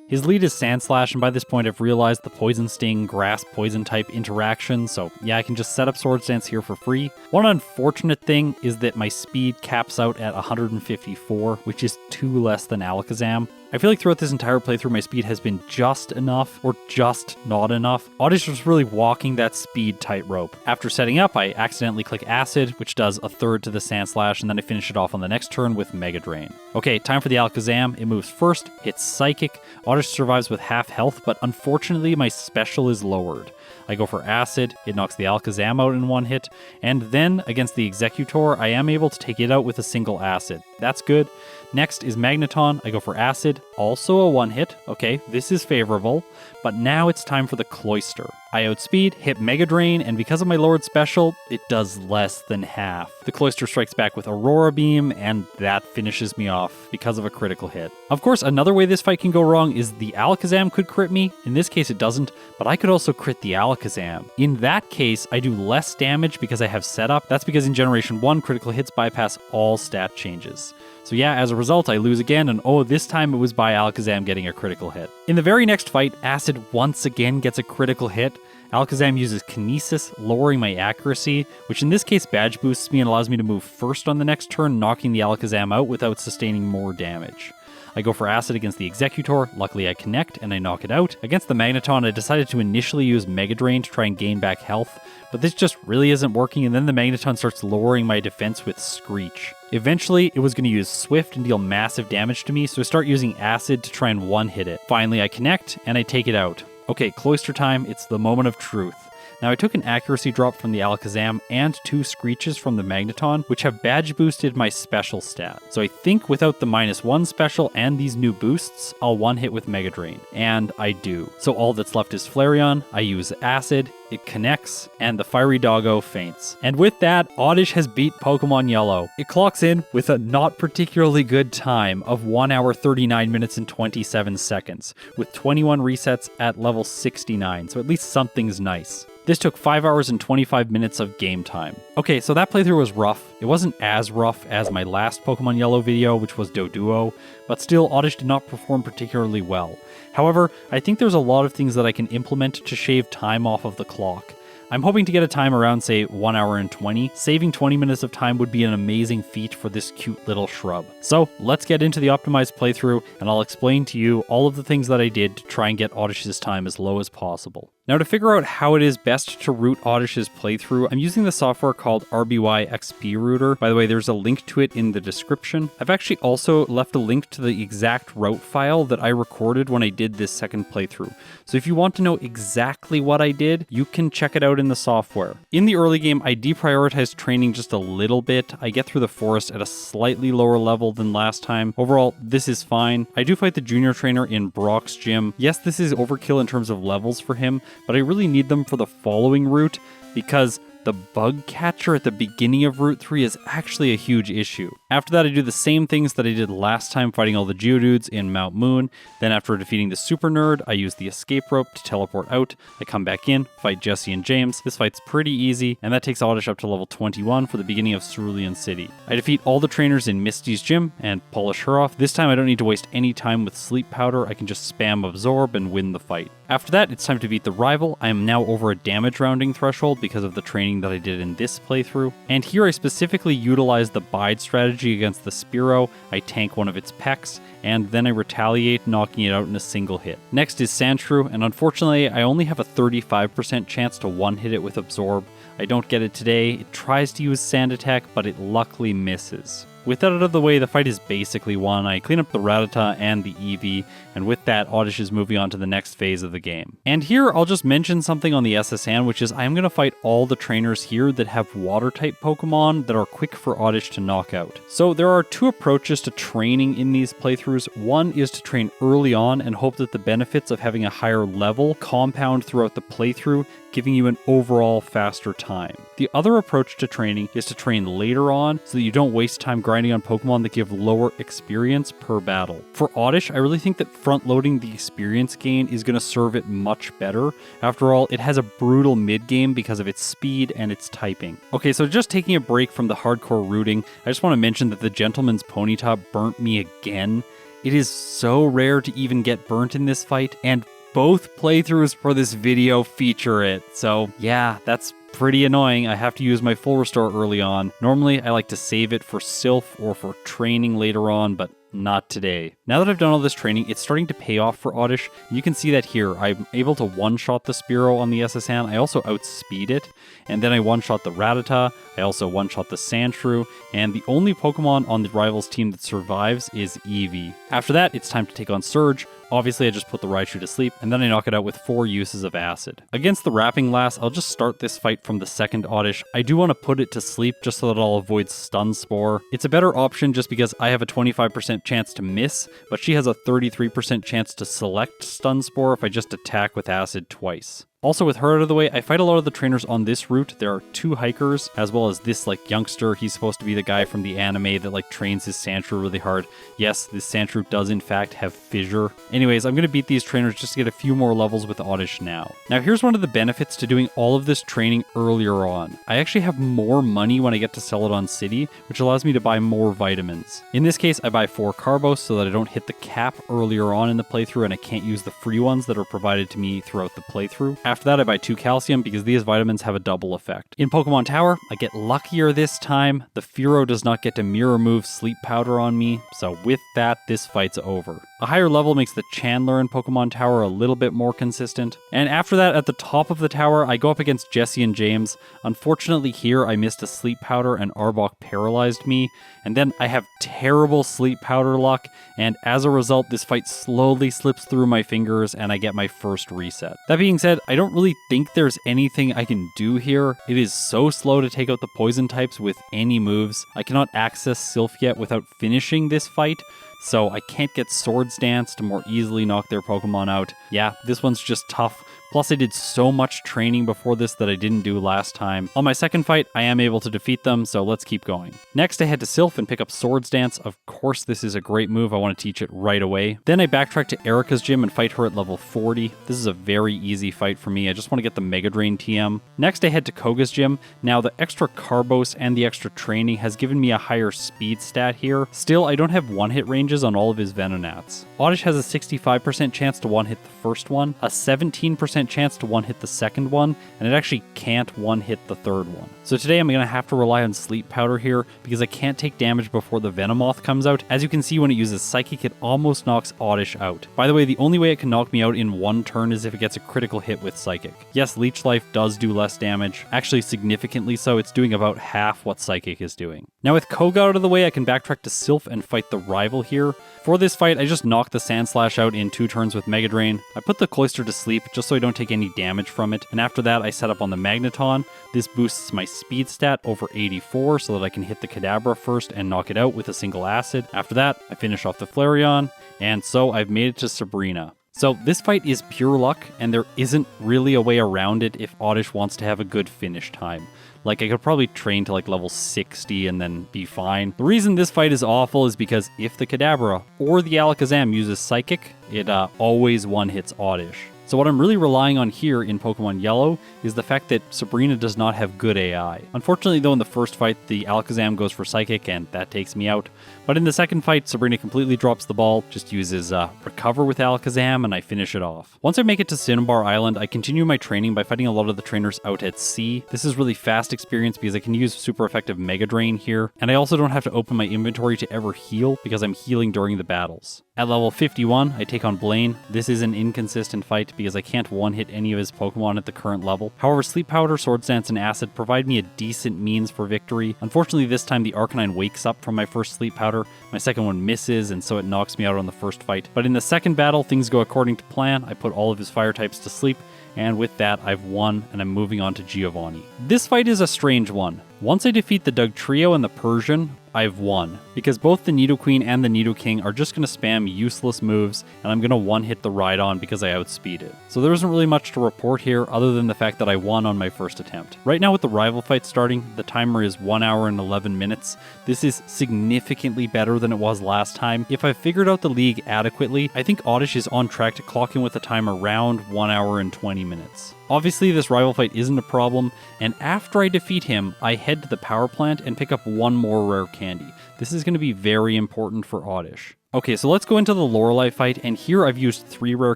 His lead is Sandslash, and by this point I've realized the Poison Sting, Grass, Poison type interaction, so yeah, I can just set up Swords Dance here for free. One unfortunate thing is that my speed caps out at 154, which is 2 less than Alakazam. I feel like throughout this entire playthrough my speed has been just enough, or just not enough. Oddish was really walking that speed tightrope. After setting up, I accidentally click Acid, which does a third to the Sandslash, and then I finish it off on the next turn with Mega Drain. Okay, time for the Alakazam. It moves first, hits Psychic. Oddish survives with half health, but unfortunately my special is lowered. I go for Acid, it knocks the Alakazam out in 1 hit, and then against the Executor, I am able to take it out with a single Acid. That's good. Next is Magneton, I go for Acid, also a 1 hit, okay, this is favorable, but now it's time for the Cloyster. I outspeed, hit Mega Drain, and because of my lowered special, it does less than half. The Cloyster strikes back with Aurora Beam, and that finishes me off because of a critical hit. Of course, another way this fight can go wrong is the Alakazam could crit me. In this case it doesn't, but I could also crit the Alakazam. In that case, I do less damage because I have setup. That's because in Generation 1, critical hits bypass all stat changes. So yeah, as a result, I lose again, and oh, this time it was by Alakazam getting a critical hit. In the very next fight, Acid once again gets a critical hit. Alakazam uses Kinesis, lowering my accuracy, which in this case badge boosts me and allows me to move first on the next turn, knocking the Alakazam out without sustaining more damage. I go for Acid against the Executor, luckily I connect and I knock it out. Against the Magneton, I decided to initially use Mega Drain to try and gain back health, but this just really isn't working, and then the Magneton starts lowering my defense with Screech. Eventually, it was going to use Swift and deal massive damage to me, so I start using Acid to try and one-hit it. Finally, I connect, and I take it out. Okay, Cloyster time, it's the moment of truth. Now I took an accuracy drop from the Alakazam and 2 Screeches from the Magneton, which have badge boosted my special stat. So I think without the -1 special and these new boosts, I'll one-hit with Mega Drain. And I do. So all that's left is Flareon, I use Acid, it connects, and the Fiery Doggo faints. And with that, Oddish has beat Pokemon Yellow. It clocks in with a not particularly good time of 1 hour 39 minutes and 27 seconds, with 21 resets at level 69, so at least something's nice. This took 5 hours and 25 minutes of game time. Okay, so that playthrough was rough. It wasn't as rough as my last Pokemon Yellow video, which was Doduo, but still, Oddish did not perform particularly well. However, I think there's a lot of things that I can implement to shave time off of the clock. I'm hoping to get a time around, say, 1 hour and 20. Saving 20 minutes of time would be an amazing feat for this cute little shrub. So let's get into the optimized playthrough, and I'll explain to you all of the things that I did to try and get Oddish's time as low as possible. Now, to figure out how it is best to route Oddish's playthrough, I'm using the software called RBY XP Router. By the way, there's a link to it in the description. I've actually also left a link to the exact route file that I recorded when I did this second playthrough. So if you want to know exactly what I did, you can check it out in the software. In the early game, I deprioritized training just a little bit. I get through the forest at a slightly lower level than last time. Overall, this is fine. I do fight the junior trainer in Brock's gym. Yes, this is overkill in terms of levels for him, but I really need them for the following route because the bug catcher at the beginning of Route 3 is actually a huge issue. After that, I do the same things that I did last time fighting all the Geodudes in Mount Moon. Then after defeating the Super Nerd, I use the escape rope to teleport out. I come back in, fight Jesse and James. This fight's pretty easy, and that takes Oddish up to level 21 for the beginning of Cerulean City. I defeat all the trainers in Misty's gym and polish her off. This time I don't need to waste any time with Sleep Powder. I can just spam Absorb and win the fight. After that, it's time to beat the rival. I am now over a damage rounding threshold because of the training that I did in this playthrough. And here I specifically utilize the bide strategy against the Spearow. I tank one of its pecs, and then I retaliate, knocking it out in a single hit. Next is Sandshrew, and unfortunately I only have a 35% chance to one-hit it with Absorb. I don't get it today. It tries to use Sand Attack, but it luckily misses. With that out of the way, the fight is basically won. I clean up the Rattata and the Eevee, and with that, Oddish is moving on to the next phase of the game. And here, I'll just mention something on the SSN, which is I'm going to fight all the trainers here that have Water-type Pokemon that are quick for Oddish to knock out. So there are two approaches to training in these playthroughs. One is to train early on and hope that the benefits of having a higher level compound throughout the playthrough, giving you an overall faster time. The other approach to training is to train later on so that you don't waste time grinding on Pokemon that give lower experience per battle. For Oddish, I really think that front-loading the experience gain is going to serve it much better. After all, it has a brutal mid-game because of its speed and its typing. Okay, so just taking a break from the hardcore rooting, I just want to mention that the Gentleman's Ponyta burnt me again. It is so rare to even get burnt in this fight, and both playthroughs for this video feature it. So yeah, that's pretty annoying. I have to use my full restore early on. Normally, I like to save it for Silph or for training later on, but not today. Now that I've done all this training, it's starting to pay off for Oddish. You can see that here. I'm able to one-shot the Spearow on the SSN. I also outspeed it, and then I one-shot the Rattata. I also one-shot the Sandshrew, and the only Pokemon on the Rivals team that survives is Eevee. After that, it's time to take on Surge. Obviously, I just put the Raichu to sleep, and then I knock it out with 4 uses of Acid. Against the Wrapping Lass, I'll just start this fight from the second Oddish. I do want to put it to sleep just so that I'll avoid Stun Spore. It's a better option just because I have a 25% chance to miss, but she has a 33% chance to select Stun Spore if I just attack with Acid twice. Also, with her out of the way, I fight a lot of the trainers on this route. There are 2 hikers, as well as this youngster. He's supposed to be the guy from the anime that trains his Sandshrew really hard. Yes, this Sandshrew does in fact have Fissure. Anyways, I'm going to beat these trainers just to get a few more levels with Oddish now. Now here's one of the benefits to doing all of this training earlier on. I actually have more money when I get to Celadon City, which allows me to buy more vitamins. In this case, I buy 4 Carbos so that I don't hit the cap earlier on in the playthrough and I can't use the free ones that are provided to me throughout the playthrough. After that, I buy 2 calcium because these vitamins have a double effect. In Pokemon Tower, I get luckier this time. The Fearow does not get to mirror move Sleep Powder on me, so with that, this fight's over. A higher level makes the Chandler in Pokemon Tower a little bit more consistent. And after that, at the top of the tower, I go up against Jesse and James. Unfortunately here, I missed a Sleep Powder and Arbok paralyzed me. And then I have terrible Sleep Powder luck, and as a result, this fight slowly slips through my fingers and I get my first reset. That being said, I don't really think there's anything I can do here. It is so slow to take out the poison types with any moves. I cannot access Silph yet without finishing this fight, so I can't get Swords Dance to more easily knock their Pokemon out. Yeah, this one's just tough. Plus, I did so much training before this that I didn't do last time. On my second fight, I am able to defeat them, so let's keep going. Next, I head to Silph and pick up Swords Dance. Of course, this is a great move. I want to teach it right away. Then I backtrack to Erica's gym and fight her at level 40. This is a very easy fight for me. I just want to get the Mega Drain TM. Next, I head to Koga's gym. Now, the extra Carbos and the extra training has given me a higher speed stat here. Still, I don't have one-hit ranges on all of his Venonats. Oddish has a 65% chance to one-hit the first one, a 17% chance to one-hit the second one, and it actually can't one-hit the third one. So today I'm going to have to rely on Sleep Powder here because I can't take damage before the Venomoth comes out. As you can see, when it uses Psychic, it almost knocks Oddish out. By the way, the only way it can knock me out in one turn is if it gets a critical hit with Psychic. Yes, Leech Life does do less damage, actually significantly so. It's doing about half what Psychic is doing. Now with Koga out of the way, I can backtrack to Silph and fight the rival here. For this fight, I just knock the Sandslash out in 2 turns with Mega Drain. I put the Cloyster to sleep just so I don't take any damage from it, and after that I set up on the Magneton. This boosts my speed stat over 84 so that I can hit the Kadabra first and knock it out with a single acid. After that, I finish off the Flareon, and so I've made it to Sabrina. So this fight is pure luck, and there isn't really a way around it if Oddish wants to have a good finish time. Like, I could probably train to like level 60 and then be fine. The reason this fight is awful is because if the Kadabra or the Alakazam uses Psychic, it always one-hits Oddish. So what I'm really relying on here in Pokemon Yellow is the fact that Sabrina does not have good AI. Unfortunately though, in the first fight, the Alakazam goes for Psychic and that takes me out. But in the second fight, Sabrina completely drops the ball, just uses Recover with Alakazam, and I finish it off. Once I make it to Cinnabar Island, I continue my training by fighting a lot of the trainers out at sea. This is really fast experience because I can use super effective Mega Drain here, and I also don't have to open my inventory to ever heal because I'm healing during the battles. At level 51, I take on Blaine. This is an inconsistent fight because I can't one-hit any of his Pokemon at the current level. However, Sleep Powder, Swords Dance, and Acid provide me a decent means for victory. Unfortunately, this time the Arcanine wakes up from my first Sleep Powder. My second one misses, and so it knocks me out on the first fight. But in the second battle, things go according to plan. I put all of his fire types to sleep, and with that, I've won, and I'm moving on to Giovanni. This fight is a strange one. Once I defeat the Dugtrio and the Persian, I've won, because both the Nidoqueen and the Nidoking are just going to spam useless moves, and I'm going to one-hit the Rhydon because I outspeed it. So there isn't really much to report here other than the fact that I won on my first attempt. Right now with the rival fight starting, the timer is 1 hour and 11 minutes. This is significantly better than it was last time. If I've figured out the league adequately, I think Oddish is on track to clock in with a time around 1 hour and 20 minutes. Obviously, this rival fight isn't a problem, and after I defeat him, I head to the power plant and pick up one more rare candy. This is going to be very important for Oddish. Okay, so let's go into the Lorelei fight, and here I've used 3 rare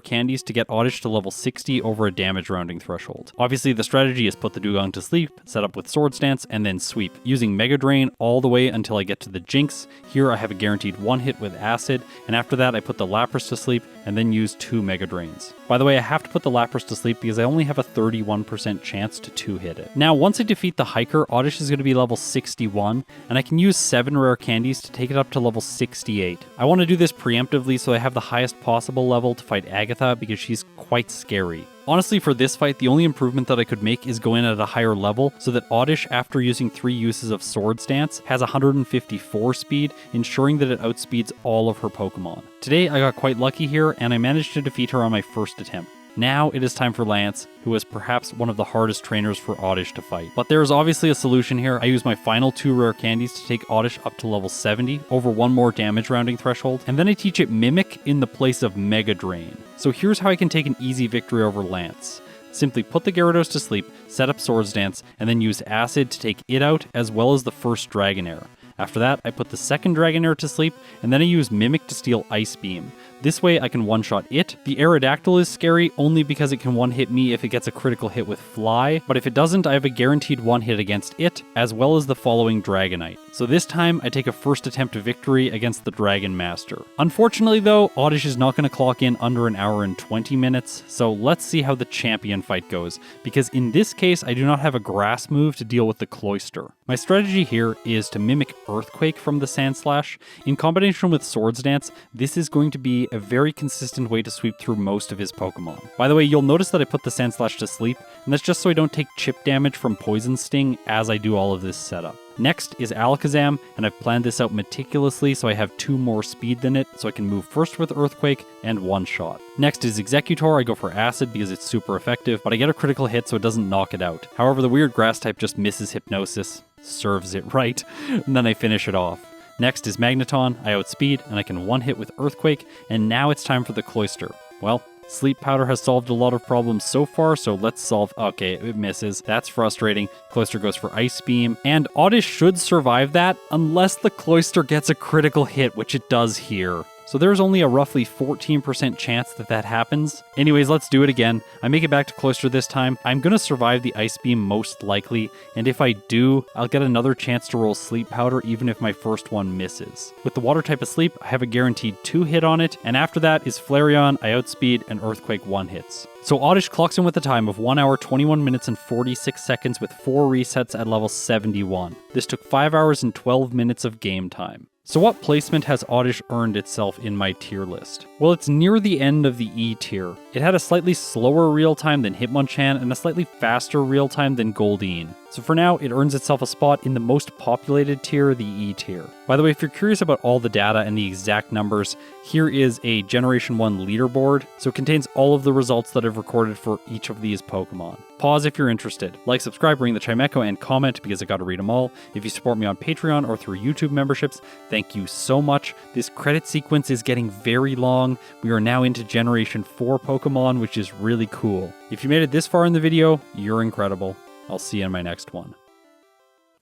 candies to get Oddish to level 60 over a damage rounding threshold. Obviously, the strategy is put the Dugong to sleep, set up with Swords Dance, and then sweep, using Mega Drain all the way until I get to the Jinx. Here I have a guaranteed one hit with Acid, and after that I put the Lapras to sleep, and then use 2 Mega Drains. By the way, I have to put the Lapras to sleep because I only have a 31% chance to 2-hit it. Now, once I defeat the Hiker, Oddish is going to be level 61, and I can use 7 rare candies to take it up to level 68. I want to do this preemptively so I have the highest possible level to fight Agatha because she's quite scary. Honestly, for this fight, the only improvement that I could make is go in at a higher level so that Oddish, after using 3 uses of Swords Dance, has 154 speed, ensuring that it outspeeds all of her Pokemon. Today, I got quite lucky here, and I managed to defeat her on my first attempt. Now it is time for Lance, who is perhaps one of the hardest trainers for Oddish to fight. But there is obviously a solution here. I use my final 2 rare candies to take Oddish up to level 70, over 1 more damage rounding threshold, and then I teach it Mimic in the place of Mega Drain. So here's how I can take an easy victory over Lance. Simply put the Gyarados to sleep, set up Swords Dance, and then use Acid to take it out as well as the first Dragonair. After that, I put the second Dragonair to sleep, and then I use Mimic to steal Ice Beam. This way I can one-shot it. The Aerodactyl is scary only because it can one-hit me if it gets a critical hit with Fly, but if it doesn't, I have a guaranteed one-hit against it, as well as the following Dragonite. So this time, I take a first attempt victory against the Dragon Master. Unfortunately though, Oddish is not going to clock in under 1 hour and 20 minutes, so let's see how the champion fight goes, because in this case, I do not have a grass move to deal with the Cloyster. My strategy here is to mimic Earthquake from the Sandslash. In combination with Swords Dance, this is going to be a very consistent way to sweep through most of his Pokemon. By the way, you'll notice that I put the Sandslash to sleep, and that's just so I don't take chip damage from Poison Sting as I do all of this setup. Next is Alakazam, and I've planned this out meticulously so I have 2 more speed than it, so I can move first with Earthquake and one-shot. Next is Executor. I go for Acid because it's super effective, but I get a critical hit so it doesn't knock it out. However, the weird grass type just misses Hypnosis. Serves it right. And then I finish it off. Next is Magneton. I outspeed, and I can one-hit with Earthquake, and now it's time for the Cloyster. Well, Sleep Powder has solved a lot of problems so far, so let's solve... Okay, it misses. That's frustrating. Cloyster goes for Ice Beam, and Oddish should survive that unless the Cloyster gets a critical hit, which it does here. So there's only a roughly 14% chance that that happens. Anyways, let's do it again. I make it back to Cloyster this time. I'm going to survive the Ice Beam most likely, and if I do, I'll get another chance to roll Sleep Powder even if my first one misses. With the Water type asleep, I have a guaranteed 2-hit on it, and after that is Flareon, I outspeed, and Earthquake 1-hits. So Oddish clocks in with a time of 1 hour, 21 minutes, and 46 seconds with 4 resets at level 71. This took 5 hours and 12 minutes of game time. So what placement has Oddish earned itself in my tier list? Well, it's near the end of the E tier. It had a slightly slower real time than Hitmonchan and a slightly faster real time than Goldeen. So for now, it earns itself a spot in the most populated tier, the E tier. By the way, if you're curious about all the data and the exact numbers, here is a Generation 1 leaderboard, so it contains all of the results that I've recorded for each of these Pokemon. Pause if you're interested. Like, subscribe, ring the chime echo, and comment because I gotta read them all. If you support me on Patreon or through YouTube memberships, thank you so much. This credit sequence is getting very long. We are now into Generation 4 Pokemon, which is really cool. If you made it this far in the video, you're incredible. I'll see you in my next one.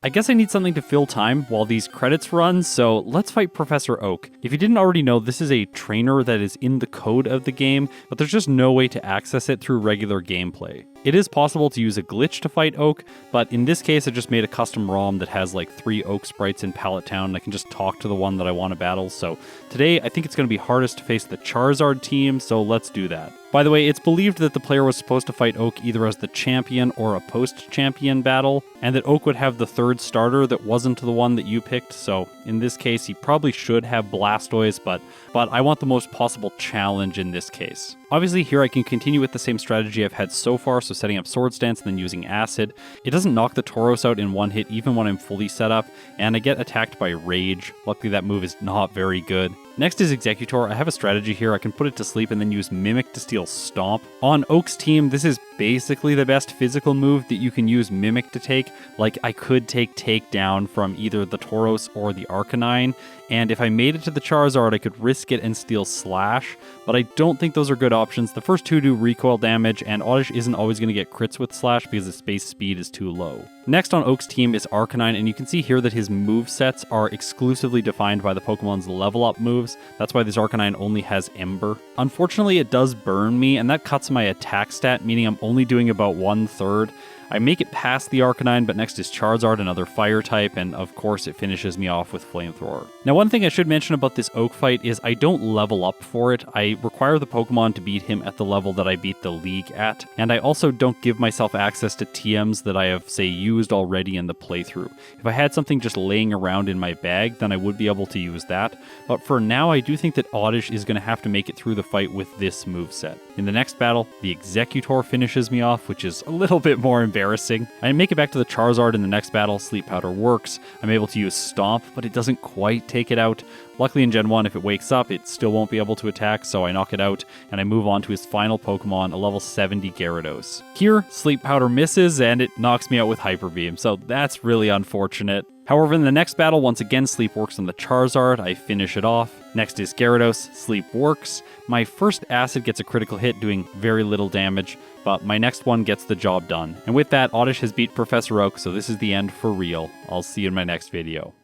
I guess I need something to fill time while these credits run, so let's fight Professor Oak. If you didn't already know, this is a trainer that is in the code of the game, but there's just no way to access it through regular gameplay. It is possible to use a glitch to fight Oak, but in this case I just made a custom ROM that has like 3 Oak sprites in Pallet Town, and I can just talk to the one that I want to battle. So today I think it's going to be hardest to face the Charizard team, so let's do that. By the way, it's believed that the player was supposed to fight Oak either as the champion or a post-champion battle, and that Oak would have the third starter that wasn't the one that you picked, so in this case he probably should have Blastoise, but I want the most possible challenge in this case. Obviously here I can continue with the same strategy I've had so far, so setting up Swords Dance and then using Acid. It doesn't knock the Tauros out in one hit even when I'm fully set up, and I get attacked by Rage. Luckily that move is not very good. Next is Exeggutor. I have a strategy here. I can put it to sleep and then use Mimic to steal Stomp. On Oak's team, this is basically the best physical move that you can use Mimic to take. Like, I could take Takedown from either the Tauros or the Arcanine, and if I made it to the Charizard, I could risk it and steal Slash, but I don't think those are good options. The first two do recoil damage, and Oddish isn't always going to get crits with Slash because his base speed is too low. Next on Oak's team is Arcanine, and you can see here that his movesets are exclusively defined by the Pokemon's level up moves. That's why this Arcanine only has Ember. Unfortunately, it does burn me, and that cuts my attack stat, meaning I'm only doing about 1/3. I make it past the Arcanine, but next is Charizard, another fire type, and of course it finishes me off with Flamethrower. Now one thing I should mention about this Oak fight is I don't level up for it. I require the Pokemon to beat him at the level that I beat the League at, and I also don't give myself access to TMs that I have, say, used already in the playthrough. If I had something just laying around in my bag, then I would be able to use that, but for now I do think that Oddish is going to have to make it through the fight with this moveset. In the next battle, the Exeggutor finishes me off, which is a little bit more embarrassing. I make it back to the Charizard in the next battle. Sleep Powder works. I'm able to use Stomp, but it doesn't quite take it out. Luckily in Gen 1, if it wakes up, it still won't be able to attack, so I knock it out, and I move on to his final Pokemon, a level 70 Gyarados. Here, Sleep Powder misses, and it knocks me out with Hyper Beam, so that's really unfortunate. However, in the next battle, once again, Sleep works on the Charizard. I finish it off. Next is Gyarados. Sleep works. My first Acid gets a critical hit, doing very little damage, but my next one gets the job done. And with that, Oddish has beat Professor Oak, so this is the end for real. I'll see you in my next video.